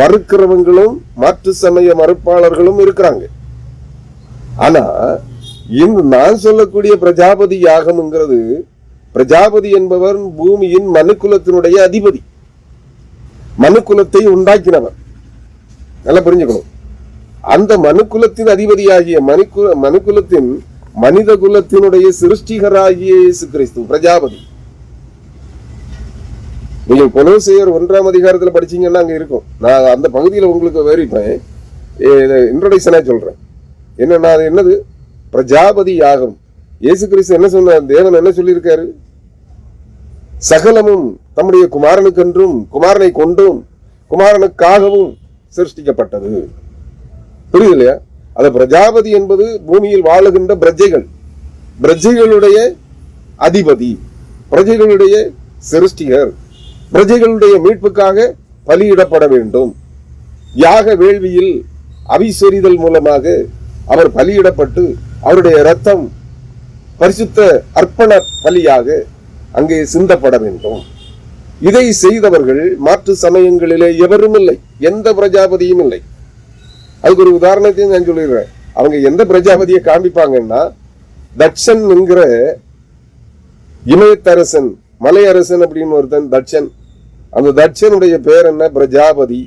மறுக்கிறவங்களும் மாற்று சமய மறுப்பாளர்களும் இருக்கிறாங்க. ஆனா இந்த நான் சொல்லக்கூடிய பிரஜாபதி யாகம்ங்கிறது, பிரஜாபதி என்பவர் பூமியின் மனுக்குலத்தினுடைய அதிபதி, மனுக்குலத்தை உண்டாக்கினவர். நல்லா புரிஞ்சுக்கணும். அந்த மனுக்குலத்தின் அதிபதியாகிய மனுக்குலத்தின் மனித குலத்தினுடைய சிருஷ்டிகராகிய இயேசு கிறிஸ்து பிரஜாபதி. நீங்க கொலோசையர் 1ஆம் அதிகாரத்தில் படிச்சீங்கன்னா அங்க இருக்கும். நான் அந்த பகுதியில் உங்களுக்கு விவரிப்பேன், இன்ட்ரோடக்ஷனா சொல்றேன். என்னன்னா அது என்னது பிரஜாபதி யாகம். இயேசு கிறிஸ்து என்ன சொன்னார்? தேவன் என்ன சொல்லியிருக்காரு? சகலமும் தம்முடைய குமாரனுக்கென்றும் குமாரனை கொண்டும் குமாரனுக்காகவும் சிருஷ்டிக்கப்பட்டது. புரியுது இல்லையா? அந்த பிரஜாபதி என்பது பூமியில் வாழுகின்ற பிரஜைகள், பிரஜைகளுடைய அதிபதி, பிரஜைகளுடைய சிருஷ்டிகர், பிரஜைகளுடைய மீட்புக்காக பலியிடப்பட வேண்டும். யாக வேள்வியில் அபிஷேரிதல் மூலமாக அவர் பலியிடப்பட்டு அவருடைய இரத்தம் பரிசுத்த அர்ப்பண பலியாக அங்கே சிந்தப்பட வேண்டும். இதை செய்தவர்கள் மாற்று சமயங்களிலே எவரும் இல்லை, எந்த பிரஜாபதியும் இல்லை. அதுக்கு ஒரு உதாரணத்தையும் நான் சொல்லிடுறேன். அவங்க எந்த பிரஜாபதியை காண்பிப்பாங்கன்னா, தட்சன் என்கிற இமயத்தரசன், மலையரசன் அப்படின்னு ஒருத்தன் தட்சன். அந்த தட்சனுடைய பேர் என்ன? பிரஜாபதி.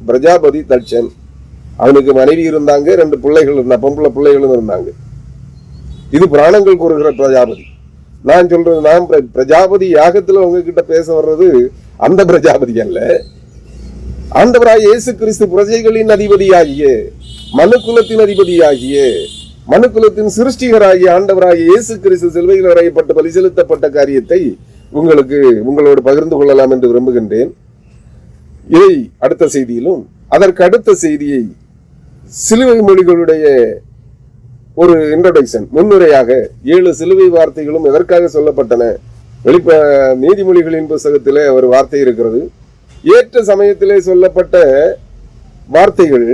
பிரஜாபதி தட்சன். அவனுக்கு மனைவி இருந்தாங்க, 2 பிள்ளைகள் இருந்தாங்க, பொம்பளை பிள்ளைகளும் இருந்தாங்க. இது புராணங்கள் கூறுகிற பிரஜாபதி. நான் சொல்றது, நான் பிரஜாபதி யாகத்துல உங்ககிட்ட பேச வர்றது அந்த பிரஜாபதி அல்ல. ஆண்டவராய் இயேசு கிறிஸ்து பிரஜைகளின் அதிபதியாகிய, மனுக்குலத்தின் அதிபதியாகிய, மனுக்குலத்தின் சிருஷ்டிகராகிய ஆண்டவராய் இயேசு கிறிஸ்து சிலுவையில் அறையப்பட்டு பலி செலுத்தப்பட்ட காரியத்தை உங்களோடு பகிர்ந்து கொள்ளலாம் என்று விரும்புகின்றேன். இதை அடுத்த செய்தியிலும், அதற்கு அடுத்த செய்தியை சிலுவை மொழிகளுடைய ஒரு இன்ட்ரோடக்ஷன், முன்னுரையாக 7 சிலுவை வார்த்தைகளும் எதற்காக சொல்லப்பட்டன. நீதிமொழிகளின் புத்தகத்திலே ஒரு வார்த்தை இருக்கிறது. ஏற்ற சமயத்திலே சொல்லப்பட்ட வார்த்தைகள்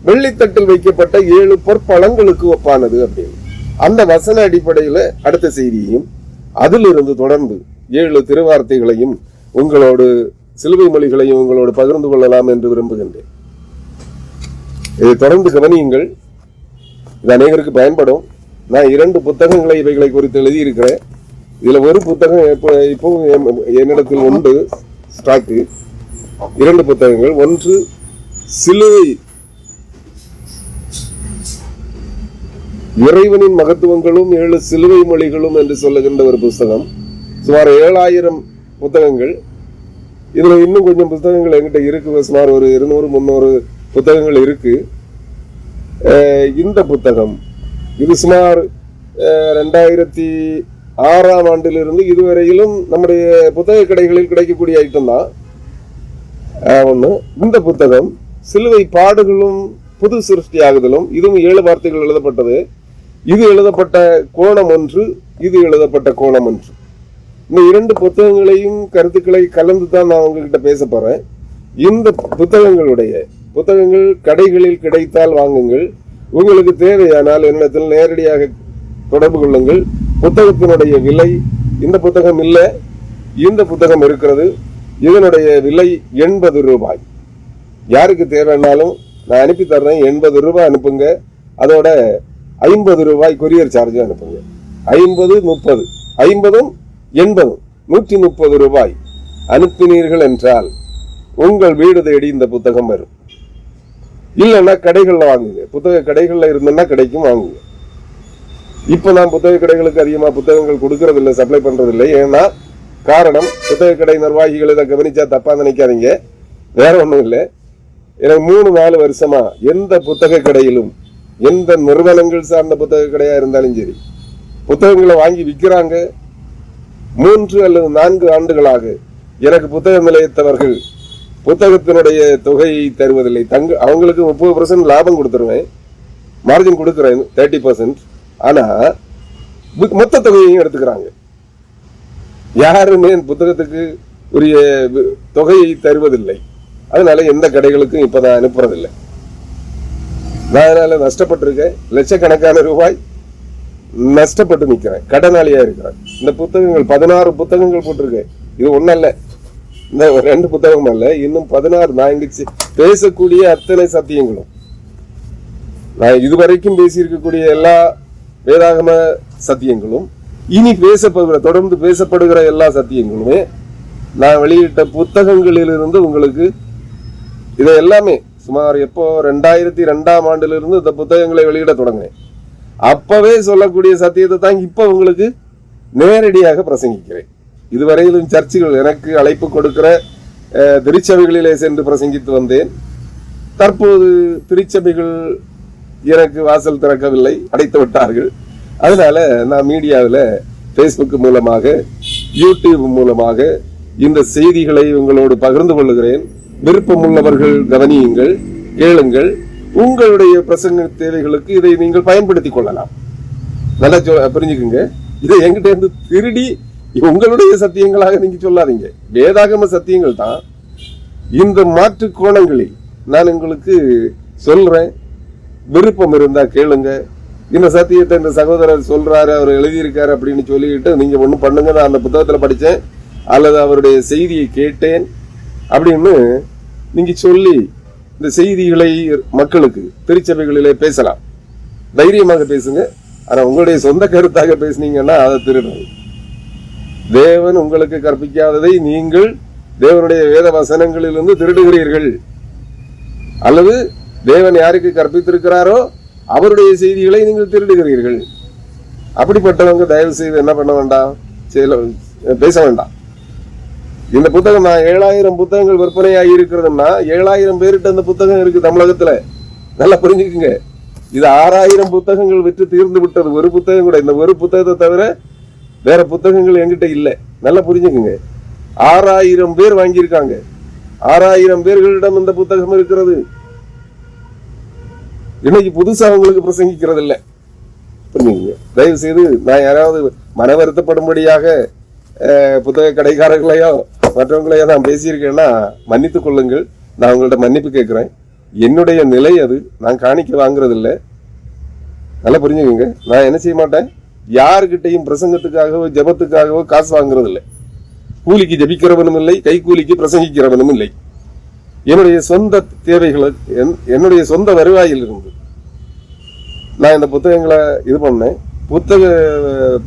வெள்ளித்தட்டில் வைக்கப்பட்ட 7 பொற்பழங்களுக்கு ஒப்பானது அப்படின்னு. அந்த வசன அடிப்படையில் அடுத்த செய்தியையும் அதிலிருந்து தொடர்ந்து 7 திருவார்த்தைகளையும் உங்களோடு, சிலுவை மொழிகளையும் உங்களோடு பகிர்ந்து கொள்ளலாம் என்று விரும்புகின்றேன். இதை தொடர்ந்து கவனியுங்கள். இது அநேகருக்கு பயன்படும். நான் 2 புத்தகங்களை இவைகளை குறித்து எழுதியிருக்கிறேன். இதுல ஒரு புத்தகம் இப்போ என்னிடத்தில் உண்டு, ஸ்டாக்கு. 2 புத்தகங்கள். ஒன்று சிலுவை இறைவனின் மகத்துவங்களும் 7 சிலுவை மொழிகளும் என்று சொல்லுகின்ற ஒரு புத்தகம். சுமார் 7000 புத்தகங்கள். இதுல இன்னும் கொஞ்சம் புத்தகங்கள் என்கிட்ட இருக்கு. சுமார் ஒரு 200-300 புத்தகங்கள் இருக்கு. இந்த புத்தகம் இது சுமார் 2006ஆம் ஆண்டிலிருந்து இதுவரையிலும் நம்முடைய புத்தக கடைகளில் கிடைக்கக்கூடிய ஐட்டம் தான் ஒண்ணு. இந்த புத்தகம் சிலுவை பாடுகளும் புது சிருஷ்டியாகுதலும், இதுவும் 7 வார்த்தைகள் எழுதப்பட்டது. இது எழுதப்பட்ட கோணம் ஒன்று, இது எழுதப்பட்ட கோணம் ஒன்று. இந்த 2 புத்தகங்களையும் கருத்துக்களை கலந்து தான் நான் உங்ககிட்ட பேச போறேன். இந்த புத்தகங்கள் கடைகளில் கிடைத்தால் வாங்குங்கள். உங்களுக்கு தேவையானால் என்னிடத்தில் நேரடியாக தொடர்பு கொள்ளுங்கள். புத்தகத்தினுடைய விலை, இந்த புத்தகம் இல்லை, இந்த புத்தகம் இருக்கிறது. இதனுடைய விலை 80 ரூபாய். யாருக்கு தேவைன்னாலும் நான் அனுப்பி தர்றேன். 80 ரூபாய் அனுப்புங்க. அதோட 50 ரூபாய் கொரியர் சார்ஜ் அனுப்புங்க. 50, 30, 50, 80, 130 ரூபாய் அனுப்பினீர்கள் என்றால் உங்கள் வீடு தேடி இந்த புத்தகம் வரும். இல்லைன்னா கடைகள்ல வாங்குங்க. புத்தக கடைகள்ல இருந்ததுன்னா கிடைக்கும், வாங்குங்க. இப்ப நான் புத்தக கடைகளுக்கு அதிகமா புத்தகங்கள் கொடுக்கறது இல்லை, சப்ளை பண்றது இல்லை. ஏன்னா காரணம், புத்தக கடை நிர்வாகிகள் இதை கவனிச்சா தப்பா நினைக்காதீங்க. வேற ஒண்ணும் இல்லை. எனக்கு 3-4 வருஷமா எந்த புத்தக கடையிலும், எந்த நிறுவனங்கள் சார்ந்த புத்தக கடையா இருந்தாலும் சரி, புத்தகங்களை வாங்கி விற்கிறாங்க. 3 அல்லது 4 ஆண்டுகளாக எனக்கு புத்தக நிலையத்தவர்கள் புத்தகத்தினுடைய தொகையை தருவதில்லை. அவங்களுக்கு 30% லாபம் கொடுத்துருவேன், மார்ஜின் கொடுக்குறேன் 30%. ஆனா மொத்த தொகையையும் எடுத்துக்கிறாங்க. யாருமே புத்தகத்துக்கு உரிய தொகையை தருவதில்லை. அதனால எந்த கடைகளுக்கும் இப்ப நான் அனுப்புறதில்லை. நான் அதனால நஷ்டப்பட்டிருக்கேன். லட்சக்கணக்கான ரூபாய் நஷ்டப்பட்டு நிக்கிறேன், கடனாளியா இருக்கிறேன். இந்த புத்தகங்கள் 16 புத்தகங்கள் போட்டிருக்கேன். இது ஒண்ணல்ல, இந்த 2 புத்தகம் அல்ல, இன்னும் 16. நான் இங்க பேசக்கூடிய அத்தனை சத்தியங்களும், நான் இதுவரைக்கும் பேசியிருக்கக்கூடிய எல்லா வேதாகம சத்தியங்களும், இனி தொடர்ந்து பேசப்படுகிற எல்லா சத்தியங்களுமே நான் வெளியிட்ட புத்தகங்களிலிருந்து உங்களுக்கு இதை எல்லாமே சுமார் எப்போ 2002ஆம் ஆண்டிலிருந்து இந்த புத்தகங்களை வெளியிட தொடங்கினேன். அப்பவே சொல்லக்கூடிய சத்தியத்தை தான் இப்ப உங்களுக்கு நேரடியாக பிரசங்கிக்கிறேன். இதுவரையிலும் சர்ச்சுகள் எனக்கு அழைப்பு கொடுக்கிற திருச்சபைகளிலே சென்று பிரசங்கித்து வந்தேன். தற்போது திருச்சபைகள் எனக்கு வாசல் திறக்கவில்லை, அடைத்து விட்டார்கள். அதனால நான் மீடியாவில், பேஸ்புக் மூலமாக, யூடியூப் மூலமாக இந்த செய்திகளை உங்களோடு பகிர்ந்து கொள்ளுகிறேன். விருப்பம் உள்ளவர்கள் கவனியுங்கள், கேளுங்கள். உங்களுடைய பிரசங்க தேவைகளுக்கு இதை நீங்கள் பயன்படுத்திக் கொள்ளலாம். நல்லா புரிஞ்சுக்குங்க. இதை என்கிட்ட இருந்து திருடி உங்களுடைய சத்தியங்களாக நீங்க சொல்லாதீங்க. வேதாகம சத்தியங்கள் தான். இந்த மாற்று கோணங்களில் நான் உங்களுக்கு சொல்றேன். விருப்பம் இருந்தா கேளுங்க. இந்த சத்தியத்தை இந்த சகோதரர் சொல்றாரு, அவர் எழுதியிருக்காரு அப்படின்னு சொல்லிட்டு நீங்க ஒண்ணு பண்ணுங்க, நான் அந்த புத்தகத்துல படிச்சேன் அல்லது அவருடைய செய்தியை கேட்டேன் அப்படின்னு நீங்க சொல்லி இந்த செய்திகளை மக்களுக்கு திருச்சபைகளிலே பேசலாம். தைரியமாக பேசுங்க. ஆனா உங்களுடைய சொந்த கருத்தாக பேசுனீங்கன்னா அதை திருடுறது. தேவன் உங்களுக்கு கற்பிக்காததை நீங்கள் தேவனுடைய வேத வசனங்களிலிருந்து திருடுகிறீர்கள். அல்லது தேவன் யாருக்கு கற்பித்திருக்கிறாரோ அவருடைய செய்திகளை நீங்கள் திருடுகிறீர்கள். அப்படிப்பட்டவங்க தயவு செய்து என்ன பண்ண வேண்டாம், பேச வேண்டாம். இந்த புத்தகம் நான் 7000 புத்தகங்கள் விற்பனையாகி இருக்கிறதுன்னா 7000 பேருட்டு அந்த புத்தகம் இருக்கு தமிழகத்துல. நல்லா புரிஞ்சுக்குங்க. இது 6000 புத்தகங்கள் விற்று தீர்ந்து விட்டது. ஒரு புத்தகம் கூட, இந்த ஒரு புத்தகத்தை தவிர வேற புத்தகங்கள் என்கிட்ட இல்லை. நல்லா புரிஞ்சுக்குங்க. 6000 பேர் வாங்கியிருக்காங்க. 6000 பேர்களிடம் இந்த புத்தகம் இருக்கிறது. இன்னைக்கு புதுசா உங்களுக்கு பிரசங்கிக்கிறது இல்லை. புரிஞ்சுங்க. தயவு செய்து நான் யாராவது மன வருத்தப்படும்படியாக புத்தக கடைக்காரர்களையோ மற்றவங்களையோ நான் பேசியிருக்கேன்னா மன்னித்துக் கொள்ளுங்கள். நான் உங்கள்ட்ட மன்னிப்பு கேட்கிறேன். என்னுடைய நிலை அது. நான் காணிக்க வாங்குறது இல்லை. நல்லா புரிஞ்சுக்கோங்க. நான் என்ன செய்ய மாட்டேன், யாருக்கிட்டையும் பிரசங்கத்துக்காகவோ ஜபத்துக்காகவோ காசு வாங்குறது இல்லை. கூலிக்கு ஜபிக்கிறவனும் இல்லை, கை கூலிக்கு பிரசங்கிக்கிறவனும் இல்லை. என்னுடைய சொந்த தேவைகளுக்கு, என்னுடைய சொந்த வருவாயில் இருந்து நான் இந்த புத்தகங்களை இது பண்ணேன். புத்தக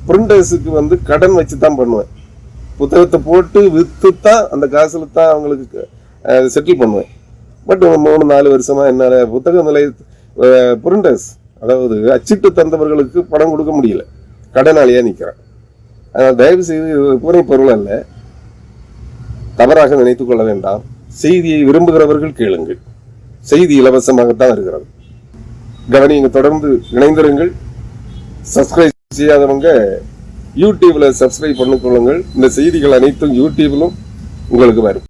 பிரிண்டர்ஸுக்கு கடன் வச்சு தான் பண்ணுவேன். புத்தகத்தை போட்டு வித்து தான் அந்த காசுல தான் அவங்களுக்கு செட்டில் பண்ணுவேன். பட் 3-4 வருஷமா என்னால புத்தக நிலை பிரிண்டர்ஸ், அதாவது அச்சிட்டு தந்தவர்களுக்கு பணம் கொடுக்க முடியல, கடனாளியா நிக்கிறேன். அதனால் தயவு செய்து விற்பனை பொருள் அல்ல, தவறாக நினைத்துக் கொள்ள வேண்டாம். செய்தியை விரும்புகிறவர்கள் கேளுங்கள். செய்தி இலவசமாகத்தான் இருக்கிறது. கவனிங்க. தொடர்ந்து இணைந்திருங்கள். சப்ஸ்கிரைப் செய்யாதவங்க யூடியூப்ல சப்ஸ்கிரைப் பண்ணிக்கொள்ளுங்கள். இந்த செய்திகள் அனைத்தும் யூடியூப்லும் உங்களுக்கு வரும்.